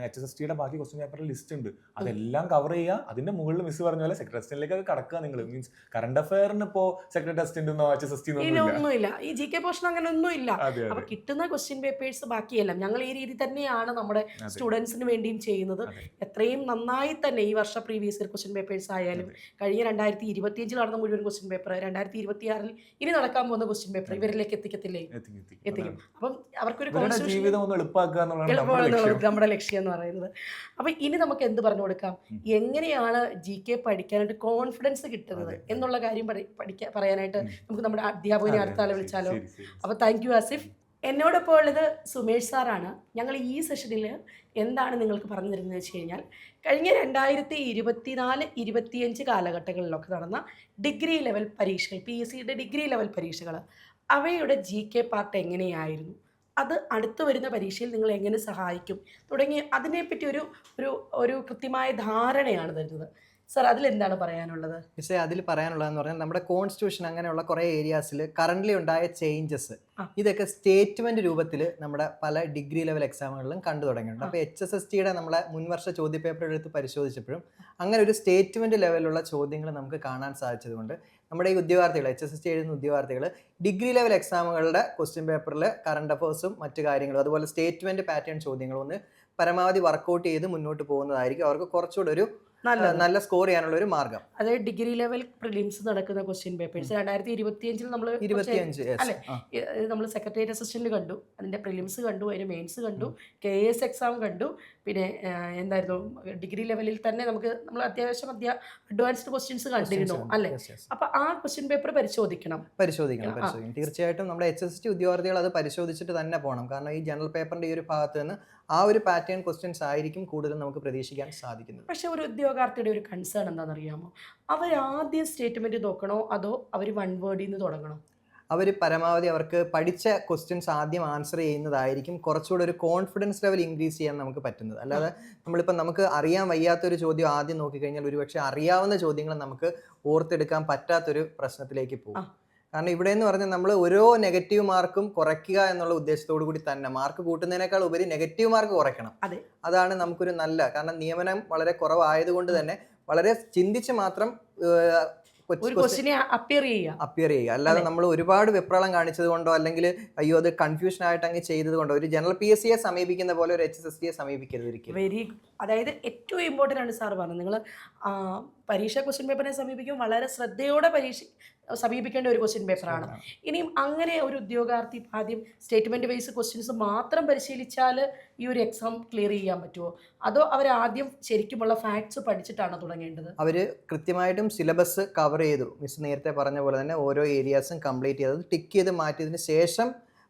HSSTയുടെ ബാക്കി ക്വസ്റ്റ്യൻ പേപ്പറിൽ ലിസ്റ്റ് ഉണ്ട്, അതെല്ലാം കവർ ചെയ്യുക. അതിന്റെ മുകളിൽ മിസ് പറഞ്ഞ പോലെ സെക്രട്ടറി ടെസ്റ്റിലേക്ക് കടക്കുക. നിങ്ങൾ മീൻസ് കറണ്ട് അഫയറിന് ഇപ്പോ സെക്രട്ടറി ടെസ്റ്റ് ഉണ്ടോ HSST ഒന്നുമില്ല, ഈ GK പോർഷൻ അങ്ങനെ ഒന്നുമില്ല. അപ്പൊ കിട്ടുന്ന ക്വസ്റ്റ്യൻ പേപ്പേഴ്സ് ബാക്കിയെല്ലാം ഞങ്ങൾ ഈ രീതി തന്നെയാണ് നമ്മുടെ സ്റ്റുഡൻസിന് വേണ്ടിയും ചെയ്യുന്നത്. എത്രയും നന്നായി തന്നെ ഈ വർഷം പ്രീവിയസ് ഇയർ ക്വസ്റ്റ്യൻ പേപ്പേഴ്സ് ആയാലും കഴിഞ്ഞ 2025 നടന്ന മുഴുവൻ ക്വസ്റ്റ്യൻ പേപ്പർ 2026 ഇനി നടക്കാൻ പോകുന്ന ക്വസ്റ്റ്യൻ പേപ്പർ ഇവരിലേക്ക് എത്തിക്കത്തില്ലേ? എത്തിക്കും. അപ്പം അവർക്കൊരു നമ്മുടെ ലക്ഷ്യം എന്ന് പറയുന്നത്. അപ്പൊ ഇനി നമുക്ക് എന്ത് പറഞ്ഞു കൊടുക്കാം, എങ്ങനെയാണ് GK പഠിക്കാനായിട്ട് കോൺഫിഡൻസ് കിട്ടുന്നത് എന്നുള്ള കാര്യം പറയാനായിട്ട് നമുക്ക് നമ്മുടെ അധ്യാപകനെ അടുത്താളെ വിളിച്ചാലോ? അപ്പൊ താങ്ക് യു ആസിഫ്. എന്നോടൊപ്പം ഉള്ളത് സുമേഷ് സാറാണ്. ഞങ്ങൾ ഈ സെഷനിൽ എന്താണ് നിങ്ങൾക്ക് പറഞ്ഞു തരുന്നത് വെച്ച് കഴിഞ്ഞാൽ, കഴിഞ്ഞ 2024-25 കാലഘട്ടങ്ങളിലൊക്കെ നടന്ന ഡിഗ്രി ലെവൽ പരീക്ഷകൾ, PSCയുടെ ഡിഗ്രി ലെവൽ പരീക്ഷകൾ, അവയുടെ GK പാർട്ട് എങ്ങനെയായിരുന്നു, അത് അടുത്ത് വരുന്ന പരീക്ഷയിൽ നിങ്ങൾ എങ്ങനെ സഹായിക്കും തുടങ്ങി അതിനെപ്പറ്റി ഒരു കൃത്യമായ ധാരണയാണ് തരുന്നത്. സർ, അതിലെന്താണ് പറയാനുള്ളത്? പക്ഷേ അതിൽ പറയാനുള്ളതെന്ന് പറഞ്ഞാൽ നമ്മുടെ കോൺസ്റ്റിറ്റ്യൂഷൻ അങ്ങനെയുള്ള കുറേ ഏരിയാസിൽ കറൻ്റ്ലി ഉണ്ടായ ചേഞ്ചസ് ഇതൊക്കെ സ്റ്റേറ്റ്മെൻറ്റ് രൂപത്തിൽ നമ്മുടെ പല ഡിഗ്രി ലെവൽ എക്സാമുകളിലും കണ്ടു തുടങ്ങിയിട്ടുണ്ട്. അപ്പോൾ HSSTയുടെ നമ്മളെ മുൻവർഷ ചോദ്യപേപ്പർ എടുത്ത് പരിശോധിച്ചപ്പോഴും അങ്ങനെ ഒരു സ്റ്റേറ്റ്മെൻറ്റ് ലെവലുള്ള ചോദ്യങ്ങൾ നമുക്ക് കാണാൻ സാധിച്ചതുകൊണ്ട് നമ്മുടെ ഈ ഉദ്യോഗാർത്ഥികൾ, HSST എഴുതുന്ന ഉദ്യോഗാർത്ഥികൾ ഡിഗ്രി ലെവൽ എക്സാമുകളുടെ ക്വസ്റ്റ്യൻ പേപ്പറിൽ കറണ്ട് അഫയേഴ്സും മറ്റു കാര്യങ്ങളും അതുപോലെ സ്റ്റേറ്റ്മെൻറ്റ് പാറ്റേൺ ചോദ്യങ്ങളും ഒന്ന് പരമാവധി വർക്കൗട്ട് ചെയ്ത് മുന്നോട്ട് പോകുന്നതായിരിക്കും അവർക്ക് കുറച്ചുകൂടെ ഒരു നല്ല സ്കോർ ചെയ്യാനുള്ള ഒരു മാർഗം. അതായത് ഡിഗ്രി ലെവൽ പ്രിലിംസ് നടക്കുന്ന ക്വസ്റ്റ്യൻ പേപ്പേഴ്സ് 2025 നമ്മൾ സെക്രട്ടേറിയറ്റ് അസിസ്റ്റന്റ് കണ്ടു, അതിന്റെ പ്രിലിംസ് കണ്ടു, അതിന്റെ മെയിൻസ് കണ്ടു, KS എക്സാം കണ്ടു, പിന്നെ എന്തായിരുന്നു ഡിഗ്രി ലെവലിൽ തന്നെ നമ്മൾ അത്യാവശ്യം അഡ്വാൻസ്ഡ് ക്വസ്റ്റ്യൻസ് കണ്ടിരുന്നു, അല്ലെ? അപ്പൊ ആ ക്വസ്റ്റ്യൻ പേപ്പർ പരിശോധിക്കണം. തീർച്ചയായിട്ടും നമ്മുടെ HSST ഉദ്യോഗാർത്ഥികൾ അത് പരിശോധിച്ചിട്ട് തന്നെ പോകണം. കാരണം ഈ ജനറൽ പേപ്പറിന്റെ ഈ ഒരു ഭാഗത്ത് നിന്ന് ആ ഒരു പാറ്റേൺ ക്വസ്റ്റ്യൻസ് ആയിരിക്കും കൂടുതലും നമുക്ക് പ്രതീക്ഷിക്കാൻ സാധിക്കുന്നത്. പക്ഷെ ഒരു ഉദ്യോഗാർത്ഥിയുടെ ഒരു കൺസേൺ എന്താണെന്നറിയാമോ? അവർ ആദ്യം സ്റ്റേറ്റ്മെന്റ് നോക്കണോ അതോ അവർ വൺ വേർഡിൽ നിന്ന് തുടങ്ങണോ? അവർ പരമാവധി അവർക്ക് പഠിച്ച ക്വസ്റ്റ്യൻസ് ആദ്യം ആൻസർ ചെയ്യുന്നതായിരിക്കും കുറച്ചുകൂടെ ഒരു കോൺഫിഡൻസ് ലെവൽ ഇൻക്രീസ് ചെയ്യാൻ നമുക്ക് പറ്റുന്നത്. അല്ലാതെ നമ്മളിപ്പോൾ നമുക്ക് അറിയാൻ വയ്യാത്തൊരു ചോദ്യം ആദ്യം നോക്കിക്കഴിഞ്ഞാൽ ഒരുപക്ഷെ അറിയാവുന്ന ചോദ്യങ്ങൾ നമുക്ക് ഓർത്തെടുക്കാൻ പറ്റാത്തൊരു പ്രശ്നത്തിലേക്ക് പോകും. കാരണം ഇവിടെ എന്ന് പറഞ്ഞാൽ നമ്മൾ ഓരോ നെഗറ്റീവ് മാർക്കും കുറയ്ക്കുക എന്നുള്ള ഉദ്ദേശത്തോടു കൂടി തന്നെ മാർക്ക് കൂട്ടുന്നതിനേക്കാൾ ഉപരി നെഗറ്റീവ് മാർക്ക് കുറയ്ക്കണം. അതാണ് നമുക്കൊരു നല്ല, കാരണം നിയമനം വളരെ കുറവായതുകൊണ്ട് തന്നെ വളരെ ചിന്തിച്ച് മാത്രം അപ്പിയർ ചെയ്യുക. അല്ലാതെ നമ്മൾ ഒരുപാട് വെപ്രാളം കാണിച്ചത് കൊണ്ടോ അല്ലെങ്കിൽ അയ്യോ അത് കൺഫ്യൂഷൻ ആയിട്ട് അങ്ങ് ചെയ്തത് കൊണ്ടോ ഒരു ജനറൽ PSCയെ സമീപിക്കുന്ന പോലെ ഒരു HSSTയെ സമീപിക്കരുത് ഒരിക്കലും. അതായത് ഏറ്റവും ഇമ്പോർട്ടൻ്റ് ആണ് സാർ പറഞ്ഞത്. നിങ്ങൾ പരീക്ഷ ക്വസ്റ്റ്യൻ പേപ്പറിനെ സമീപിക്കും വളരെ ശ്രദ്ധയോടെ സമീപിക്കേണ്ട ഒരു ക്വസ്റ്റ്യൻ പേപ്പറാണ്. ഇനിയും അങ്ങനെ ഒരു ഉദ്യോഗാർത്ഥി ആദ്യം സ്റ്റേറ്റ്മെന്റ് വൈസ് ക്വസ്റ്റ്യൻസ് മാത്രം പരിശീലിച്ചാൽ ഈ ഒരു എക്സാം ക്ലിയർ ചെയ്യാൻ പറ്റുമോ, അതോ അവർ ആദ്യം ശരിക്കുമുള്ള ഫാക്ട്സ് പഠിച്ചിട്ടാണ് തുടങ്ങേണ്ടത്? അവർ കൃത്യമായിട്ടും സിലബസ് കവർ ചെയ്തു, മിസ് നേരത്തെ പറഞ്ഞ പോലെ തന്നെ ഓരോ ഏരിയാസും കംപ്ലീറ്റ് ചെയ്തത് ടിക്ക് ചെയ്ത് മാറ്റിയതിന് ശേഷം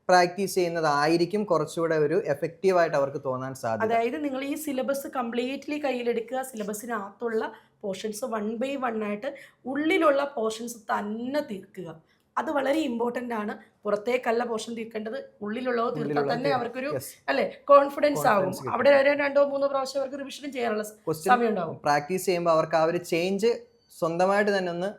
പ്രാക്ടീസ് ചെയ്യുന്നതായിരിക്കും കുറച്ചുകൂടെ ഒരു എഫക്റ്റീവായിട്ട് അവർക്ക് തോന്നാൻ സാധിക്കും. അതായത് നിങ്ങൾ ഈ സിലബസ് കംപ്ലീറ്റ്ലി കയ്യിലെടുക്കുക, സിലബസിനകത്തുള്ള പോർഷൻസ് 1 by 1 ആയിട്ട് ഉള്ളിലുള്ള പോർഷൻസ് തന്നെ തീർക്കുക. അത് വളരെ ഇമ്പോർട്ടൻ്റ് ആണ്. പുറത്തേക്കല്ല പോർഷൻ തീർക്കേണ്ടത്, ഉള്ളിലുള്ളത് തീർത്താൽ തന്നെ അവർക്കൊരു കോൺഫിഡൻസ് ആകും. അവിടെ 2-3 പ്രാവശ്യം അവർക്ക് റിവിഷനും ചെയ്യാനുള്ള സമയം ഉണ്ടാവും. പ്രാക്ടീസ് ചെയ്യുമ്പോൾ അവർക്ക് ആ ഒരു ചേഞ്ച് സ്വന്തമായിട്ട് തന്നെ ഒന്ന്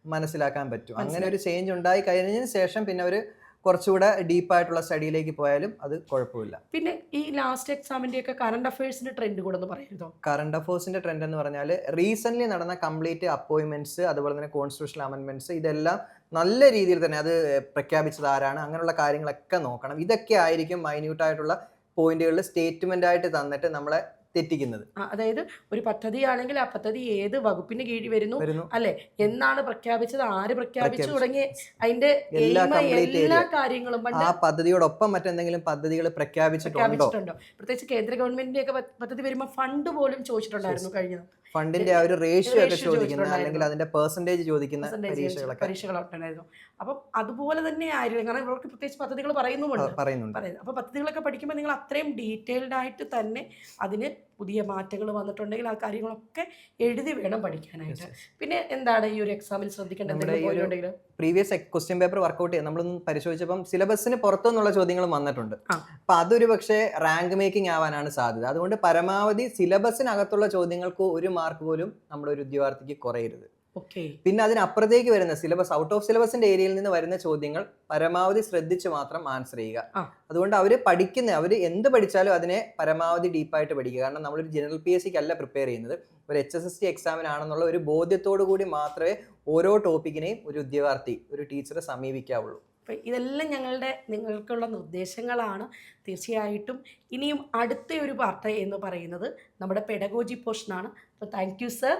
മനസ്സിലാക്കാൻ പറ്റും. അങ്ങനെ ഒരു ചേഞ്ച് ഉണ്ടായി കഴിഞ്ഞതിന് ശേഷം പിന്നെ അവർ കുറച്ചുകൂടെ ഡീപ്പായിട്ടുള്ള സ്റ്റഡിയിലേക്ക് പോയാലും അത് കുഴപ്പമില്ല. പിന്നെ ഈ ലാസ്റ്റ് എക്സാമിന്റെ ഒക്കെ കറണ്ട് അഫയേഴ്സിന്റെ ട്രെൻഡ് കൂടെ ഒന്ന് പറയുമോ? കറണ്ട് അഫയേഴ്സിന്റെ ട്രെൻഡ് എന്ന് പറഞ്ഞാൽ റീസെന്റ് നടന്ന കംപ്ലീറ്റ് അപ്പോയിന്റ്മെന്റ്സ് അതുപോലെ തന്നെ കോൺസ്റ്റിറ്റ്യൂഷണൽ അമെന്റ്മെന്റ്സ് ഇതെല്ലാം നല്ല രീതിയിൽ തന്നെ അത് പ്രഖ്യാപിച്ചത് ആരാണ്, അങ്ങനെയുള്ള കാര്യങ്ങളൊക്കെ നോക്കണം. ഇതൊക്കെ ആയിരിക്കും മൈന്യൂട്ടായിട്ടുള്ള പോയിന്റുകളിൽ സ്റ്റേറ്റ്മെന്റ് ആയിട്ട് തന്നിട്ട് നമ്മളെ തെറ്റിക്കുന്നത്. അതായത് ഒരു പദ്ധതിയാണെങ്കിൽ ആ പദ്ധതി ഏത് വകുപ്പിന് കീഴിൽ വരുന്നു അല്ലെ, എന്നാണ് പ്രഖ്യാപിച്ചത്, ആര് പ്രഖ്യാപിച്ചു തുടങ്ങിയ അതിന്റെ എല്ലാ കാര്യങ്ങളും ആ പദ്ധതിയോടൊപ്പം മറ്റെന്തെങ്കിലും പദ്ധതികൾ പ്രഖ്യാപിച്ചിട്ടുണ്ടോ. പ്രത്യേകിച്ച് കേന്ദ്ര ഗവൺമെന്റിന്റെ ഒക്കെ പദ്ധതി വരുമ്പോൾ ഫണ്ട് പോലും ചോദിച്ചിട്ടുണ്ടായിരുന്നു കഴിഞ്ഞ ഫണ്ടിന്റെ ആ ഒരു റേഷ്യോ ഒക്കെ ചോദിക്കുന്ന അല്ലെങ്കിൽ അതിന്റെ പെർസെന്റേജ് ചോദിക്കുന്ന പരീക്ഷകളുണ്ടായിരുന്നു. അപ്പം അതുപോലെ തന്നെ ആയിരുന്നു, കാരണം ഇവർക്ക് പ്രത്യേകിച്ച് പദ്ധതികൾ പറയുന്നുണ്ട്. അപ്പൊ പദ്ധതികളൊക്കെ പഠിക്കുമ്പോൾ നിങ്ങൾ അത്രയും ഡീറ്റെയിൽഡ് ആയിട്ട് തന്നെ അതിന് പുതിയ മാറ്റങ്ങൾ വന്നിട്ടുണ്ടെങ്കിൽ ആ കാര്യങ്ങളൊക്കെ എഴുതി വേണം പഠിക്കാനായിട്ട്. പിന്നെ എന്താണ് ഈ ഒരു എക്സാമിൽ ശ്രദ്ധിക്കേണ്ടത്? പ്രീവിയസ് ക്വസ്റ്റ്യൻ പേപ്പർ വർക്ക്ഔട്ട് ചെയ്ത് നമ്മളൊന്ന് പരിശോധിച്ചപ്പം സിലബസിന് പുറത്തുനിന്നുള്ള ചോദ്യങ്ങൾ വന്നിട്ടുണ്ട്. അപ്പൊ അതൊരു പക്ഷേ റാങ്ക് മേക്കിംഗ് ആവാനാണ് സാധ്യത. അതുകൊണ്ട് പരമാവധി സിലബസിനകത്തുള്ള ചോദ്യങ്ങൾക്ക് ഒരു മാർക്ക് പോലും നമ്മുടെ ഒരു ഉദ്യോഗാർത്ഥിക്ക് കുറയരുത്. പിന്നെ അതിനപ്പുറത്തേക്ക് വരുന്ന സിലബസ്, ഔട്ട് ഓഫ് സിലബസിന്റെ ഏരിയയിൽ നിന്ന് വരുന്ന ചോദ്യങ്ങൾ പരമാവധി ശ്രദ്ധിച്ച് മാത്രം ആൻസർ ചെയ്യുക. അതുകൊണ്ട് അവര് എന്ത് പഠിച്ചാലും അതിനെ പരമാവധി ഡീപ്പായിട്ട് പഠിക്കുക. കാരണം നമ്മളൊരു ജനറൽ PSCക്ക് അല്ല പ്രിപ്പയർ ചെയ്യുന്നത്, ഒരു HSST എക്സാമിനാണെന്നുള്ള ഒരു ബോധ്യത്തോടു കൂടി മാത്രമേ ഓരോ ടോപ്പിക്കിനെയും ഒരു ഉദ്യോഗാർത്ഥി, ഒരു ടീച്ചറെ സമീപിക്കാവുള്ളൂ. അപ്പം ഇതെല്ലാം നിങ്ങൾക്കുള്ള നിർദ്ദേശങ്ങളാണ്. തീർച്ചയായിട്ടും ഇനിയും അടുത്ത ഒരു പാർട്ട് എന്ന് പറയുന്നത് നമ്മുടെ പെഡഗോജി പോർഷനാണ്. അപ്പോൾ താങ്ക് യു സർ.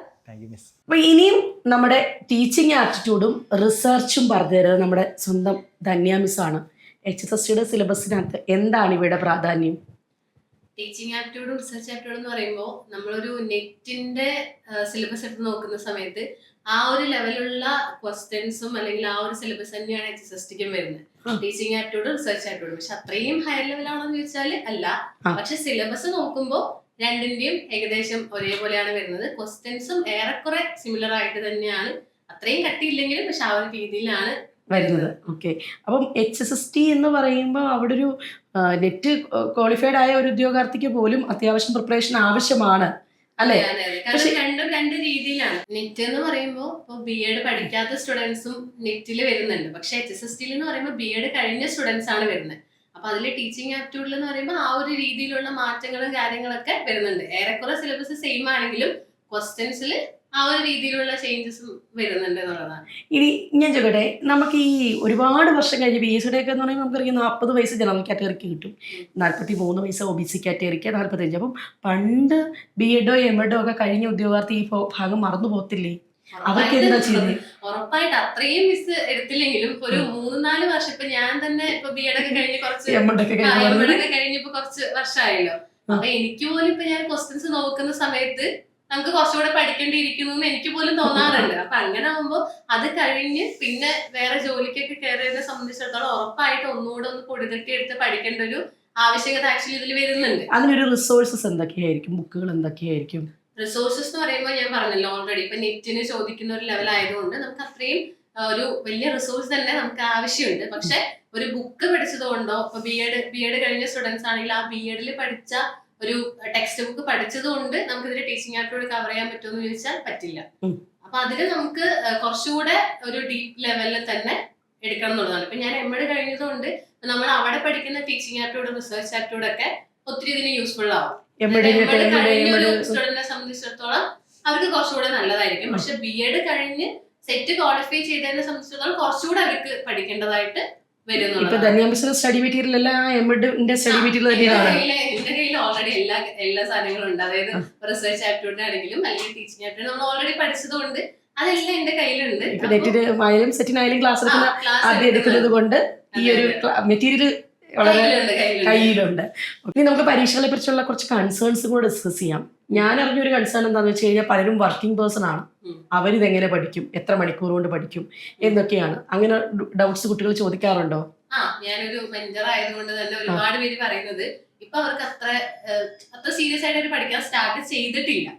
അപ്പോൾ ഇനിയും നമ്മുടെ ടീച്ചിങ് ആപ്റ്റിറ്റ്യൂഡും റിസർച്ചും പറഞ്ഞു തരുന്നത് നമ്മുടെ സ്വന്തം ധന്യ മിസ്സാണ്. HSSTയുടെ സിലബസിനകത്ത് എന്താണ് ഇവയുടെ പ്രാധാന്യം? ടീച്ചിങ് ആപ്റ്റിറ്റ്യൂഡും റിസർച്ച് ആപ്റ്റിറ്റ്യൂഡും എന്ന് പറയുമ്പോൾ നമ്മളൊരു നെറ്റിന്റെ സിലബസ് എടുത്ത് നോക്കുന്ന സമയത്ത് ആ ഒരു ലെവലുള്ള ക്വസ്റ്റ്യൻസും അല്ലെങ്കിൽ ആ ഒരു സിലബസ് തന്നെയാണ് HSSTക്കും വരുന്നത്. ടീച്ചിങ് ആപ്റ്റിറ്റ്യൂഡും റിസർച്ച് ആപ്റ്റിറ്റ്യൂഡും. പക്ഷെ അത്രയും ഹയർ ലെവലാണെന്ന് ചോദിച്ചാൽ അല്ല. പക്ഷെ സിലബസ് നോക്കുമ്പോൾ രണ്ടിന്റെയും ഏകദേശം ഒരേപോലെയാണ് വരുന്നത്. ക്വസ്റ്റ്യൻസും ഏറെക്കുറെ സിമിലർ ആയിട്ട് തന്നെയാണ്, അത്രയും കട്ടിയില്ലെങ്കിലും പക്ഷെ ആ ഒരു രീതിയിലാണ് വരുന്നത്. ഓക്കെ. അപ്പം HSST എന്ന് പറയുമ്പോൾ അവിടെ ഒരു നെറ്റ് ക്വാളിഫൈഡ് ആയ ഒരു ഉദ്യോഗാർത്ഥിക്ക് പോലും അത്യാവശ്യം പ്രിപ്പറേഷൻ ആവശ്യമാണ് അല്ലേ? രണ്ടും രണ്ട് രീതിയിലാണ്. നെറ്റ് എന്ന് പറയുമ്പോൾ ഇപ്പൊ BEd പഠിക്കാത്ത സ്റ്റുഡൻസും നെറ്റിൽ വരുന്നുണ്ട്. പക്ഷെ HSSTയിൽ എന്ന് പറയുമ്പോൾ BEd കഴിഞ്ഞ സ്റ്റുഡൻസ് ആണ് വരുന്നത്. അപ്പൊ അതിൽ ടീച്ചിങ് ആപ്റ്റിറ്റ്യൂഡിൽ എന്ന് പറയുമ്പോൾ ആ ഒരു രീതിയിലുള്ള മാറ്റങ്ങളും കാര്യങ്ങളൊക്കെ വരുന്നുണ്ട്. ഏറെക്കുറെ സിലബസ് സെയിം ആണെങ്കിലും ക്വസ്റ്റ്യൻസിൽ ആ ഒരു രീതിയിലുള്ള ചേഞ്ചസും വരുന്നുണ്ട് എന്നുള്ളതാണ്. ഇനി ഞാൻ ചോദിക്കട്ടെ, നമുക്ക് ഈ ഒരുപാട് വർഷം കഴിഞ്ഞ് PSCയുടെ ഒക്കെ എന്ന് പറയുമ്പോൾ നമുക്കറിയാം 40 വയസ്സ് ജനറൽ കാറ്റഗറിക്ക് കിട്ടും, 43 വയസ്സ് OBC കാറ്റഗറിക്ക്, 45. അപ്പം പണ്ട് BEdോ MEdോ ഒക്കെ കഴിഞ്ഞ ഉദ്യോഗാർത്ഥി ഈ ഭാഗം മറന്നു പോകത്തില്ലേ? അവർക്ക് എന്താ ചെയ്യുന്നത്? ഉറപ്പായിട്ട് അത്രയും മിസ് എടുത്തില്ലെങ്കിലും ഒരു 3-4 വർഷം, ഇപ്പൊ ഞാൻ തന്നെ ഇപ്പൊ BEd ഒക്കെ കഴിഞ്ഞ് കുറച്ച് MEd ഒക്കെ കഴിഞ്ഞിപ്പോ കുറച്ച് വർഷമായല്ലോ. അപ്പൊ എനിക്ക് പോലും ഇപ്പൊ ഞാൻ ക്വസ്റ്റ്യൻസ് നോക്കുന്ന സമയത്ത് നമുക്ക് കുറച്ചുകൂടെ പഠിക്കേണ്ടിയിരിക്കുന്നു എന്ന് എനിക്ക് പോലും തോന്നാറുണ്ട്. അപ്പൊ അങ്ങനെ ആകുമ്പോൾ അത് കഴിഞ്ഞ് പിന്നെ വേറെ ജോലിക്കൊക്കെ കയറിയതിനെ സംബന്ധിച്ചിടത്തോളം ഉറപ്പായിട്ട് ഒന്നുകൂടെ ഒന്ന് പൊടിതട്ടി എടുത്ത് പഠിക്കേണ്ട ഒരു ആവശ്യകത ആക്ച്വലി ഇതിൽ വരുന്നുണ്ട്. അതിനൊരു റിസോഴ്സസ് എന്തൊക്കെയായിരിക്കും, ബുക്കുകൾ എന്തൊക്കെയായിരിക്കും? റിസോഴ്സസ് എന്ന് പറയുമ്പോൾ ഞാൻ പറഞ്ഞല്ലോ ഓൾറെഡി, ഇപ്പൊ നെറ്റിന് ചോദിക്കുന്ന ഒരു ലെവൽ ആയതുകൊണ്ട് നമുക്ക് അത്രയും ഒരു വലിയ റിസോഴ്സ് തന്നെ നമുക്ക് ആവശ്യമുണ്ട്. പക്ഷെ ഒരു ബുക്ക് പഠിച്ചതുകൊണ്ടോ ഇപ്പൊ BEd കഴിഞ്ഞ സ്റ്റുഡൻസ് ആണെങ്കിൽ ആ BEdൽ പഠിച്ച ഒരു ടെക്സ്റ്റ് ബുക്ക് പഠിച്ചത് കൊണ്ട് നമുക്ക് ഇതിന്റെ ടീച്ചിങ് ആപ്റ്റിറ്റ്യൂഡ് കവർ ചെയ്യാൻ പറ്റുമെന്ന് ചോദിച്ചാൽ പറ്റില്ല. അപ്പൊ അതിന് നമുക്ക് കുറച്ചുകൂടെ ഒരു ഡീപ്പ് ലെവലിൽ തന്നെ എടുക്കണം എന്നുള്ളതാണ്. ഇപ്പൊ ഞാൻ MEd കഴിഞ്ഞതുകൊണ്ട് നമ്മൾ അവിടെ പഠിക്കുന്ന ടീച്ചിങ് ആപ്റ്റിറ്റ്യൂഡ് റിസർച്ച് ആപ്റ്റിറ്റ്യൂഡ് ഒക്കെ ഒത്തിരി ഇതിന് യൂസ്ഫുൾ ആവും. സ്റ്റുഡന്റിനെ സംബന്ധിച്ചിടത്തോളം അവർക്ക് കുറച്ചുകൂടെ നല്ലതായിരിക്കും. പക്ഷെ BEd കഴിഞ്ഞ് സെറ്റ് ക്വാളിഫൈ ചെയ്തതിനെ സംബന്ധിച്ചിടത്തോളം കുറച്ചുകൂടെ അവർക്ക് പഠിക്കേണ്ടതായിട്ട് സ്റ്റഡി മെറ്റീരിയൽ എല്ലാം സ്റ്റഡി മെറ്റീരിയൽ തന്നെയാണ്. എന്റെ കയ്യിൽ ഓൾറെഡി എല്ലാ സാധനങ്ങളും ഉണ്ട്. അതായത് റിസർച്ച് ആപ്റ്റിറ്റ്യൂഡ് ആണെങ്കിലും അല്ലെങ്കിൽ ടീച്ചിങ് ആപ്റ്റിറ്റ്യൂഡ് നമ്മൾ ഓൾറെഡി പഠിച്ചതുകൊണ്ട് അതെല്ലാം എന്റെ കയ്യിലുണ്ട്. നെറ്റിനായാലും സെറ്റിനായാലും ക്ലാസ് ആദ്യം എടുക്കുന്നത് കൊണ്ട് ഈ ഒരു മെറ്റീരിയൽ വളരെ കയ്യിലുണ്ട്. ഇനി നമുക്ക് പരീക്ഷകളെ കുറിച്ചുള്ള കുറച്ച് കൺസേൺസ് കൂടെ ഡിസ്കസ് ചെയ്യാം. ഞാൻ അറിഞ്ഞൊരു കൺസേൺ എന്താണെന്ന് വെച്ച് കഴിഞ്ഞാൽ പലരും വർക്കിംഗ് പേഴ്സൺ ആണ്, അവരിതെങ്ങനെ പഠിക്കും, എത്ര മണിക്കൂർ കൊണ്ട് പഠിക്കും എന്നൊക്കെയാണ്. അങ്ങനെ ഡൗട്ട്സ് കുട്ടികൾ ചോദിക്കാറുണ്ടോ? ഞാനൊരു മെന്റർ ആയതുകൊണ്ട് തന്നെ ഒരുപാട് പേര് പറയുന്നത് ഇപ്പൊ അവർക്ക് അത്ര സീരിയസ് ആയിട്ട് അവർ പഠിക്കാൻ സ്റ്റാർട്ട് ചെയ്തിട്ടില്ല.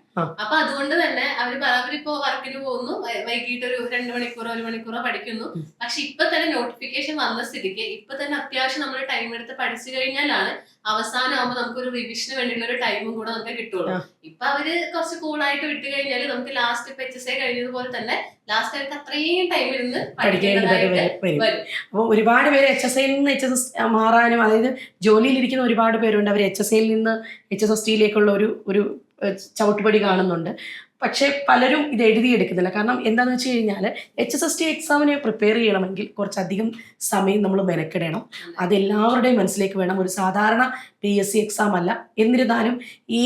അപ്പൊ അതുകൊണ്ട് തന്നെ അവരിപ്പോ വർക്കിന് പോകുന്നു, വൈകിട്ട് ഒരു 2 മണിക്കൂറോ 1 മണിക്കൂറോ പഠിക്കുന്നു. പക്ഷെ ഇപ്പൊ തന്നെ നോട്ടിഫിക്കേഷൻ വന്ന സ്ഥിതിക്ക് ഇപ്പൊ തന്നെ അത്യാവശ്യം നമ്മൾ ടൈം എടുത്ത് പഠിച്ചു കഴിഞ്ഞാലാണ് അവസാനം ആകുമ്പോൾ നമുക്കൊരു റിവിഷന് വേണ്ടിയുള്ള ഒരു ടൈമും കൂടെ നമുക്ക് കിട്ടുള്ളൂ. ഇപ്പൊ അവര് കുറച്ച് കൂളായിട്ട് വിട്ട് കഴിഞ്ഞാൽ നമുക്ക് ലാസ്റ്റ് ഇപ്പൊ HSA കഴിഞ്ഞതുപോലെ തന്നെ ലാസ്റ്റ് അവർക്ക് അത്രയും ടൈം ഇരുന്ന് പഠിക്കേണ്ടതായിട്ട് വരും. അപ്പൊ ഒരുപാട് പേര് HSAയിൽ നിന്ന് HSS മാറാനും, അതായത് ജോലിയിലിരിക്കുന്ന ഒരുപാട് പേരുണ്ട്, അവർ HSAയിൽ നിന്ന് HSSTയിലേക്കുള്ള ഒരു ചവിട്ടുപടി കാണുന്നുണ്ട്. പക്ഷേ പലരും ഇത് എഴുതിയെടുക്കുന്നില്ല. കാരണം എന്താണെന്ന് വെച്ച് കഴിഞ്ഞാൽ HSST എക്സാമിനെ പ്രിപ്പയർ ചെയ്യണമെങ്കിൽ കുറച്ചധികം സമയം നമ്മൾ മെനക്കെടണം. അതെല്ലാവരുടെയും മനസ്സിലേക്ക് വേണം. ഒരു സാധാരണ PSC എക്സാം അല്ല. എന്നിരുന്നാലും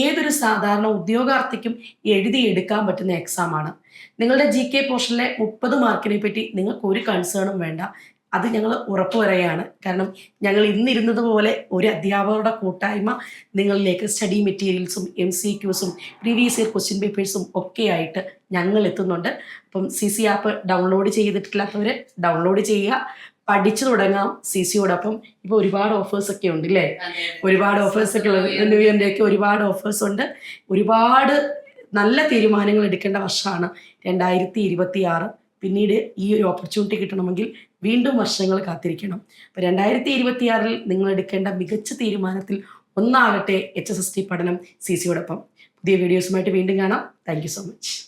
ഏതൊരു സാധാരണ ഉദ്യോഗാർത്ഥിക്കും എഴുതിയെടുക്കാൻ പറ്റുന്ന എക്സാമാണ്. നിങ്ങളുടെ GK പോർഷനിലെ 30 മാർക്കിനെ പറ്റി നിങ്ങൾക്ക് ഒരു കൺസേണും വേണ്ട. അത് ഞങ്ങൾ ഉറപ്പുവരുകയാണ്. കാരണം ഞങ്ങൾ ഇന്നിരുന്നത് പോലെ ഒരു അധ്യാപകരുടെ കൂട്ടായ്മ നിങ്ങളിലേക്ക് സ്റ്റഡി മെറ്റീരിയൽസും MCQസും പ്രീവിയസ് ഇയർ ക്വസ്റ്റ്യൻ പേപ്പേഴ്സും ഒക്കെ ആയിട്ട് ഞങ്ങൾ എത്തുന്നുണ്ട്. അപ്പം CC ആപ്പ് ഡൗൺലോഡ് ചെയ്തിട്ടില്ലാത്തവർ ഡൗൺലോഡ് ചെയ്യുക, പഠിച്ചു തുടങ്ങാം. CCയോടൊപ്പം ഇപ്പോൾ ഒരുപാട് ഓഫേഴ്സൊക്കെ ഉണ്ട് അല്ലേ? ഒരുപാട് ഓഫേഴ്സൊക്കെ ഉള്ളത്, ന്യൂ ഇയറിൻ്റെയൊക്കെ ഒരുപാട് ഓഫേഴ്സ് ഉണ്ട്. ഒരുപാട് നല്ല തീരുമാനങ്ങൾ എടുക്കേണ്ട വർഷമാണ് 2026. പിന്നീട് ഈ ഒരു ഓപ്പർച്യൂണിറ്റി കിട്ടണമെങ്കിൽ വീണ്ടും വർഷങ്ങൾ കാത്തിരിക്കണം. അപ്പോൾ 2026 നിങ്ങൾ എടുക്കേണ്ട മികച്ച തീരുമാനത്തിൽ ഒന്നാകട്ടെ HSST പഠനം CCയോടൊപ്പം. പുതിയ വീഡിയോസുമായിട്ട് വീണ്ടും കാണാം. Thank you so much.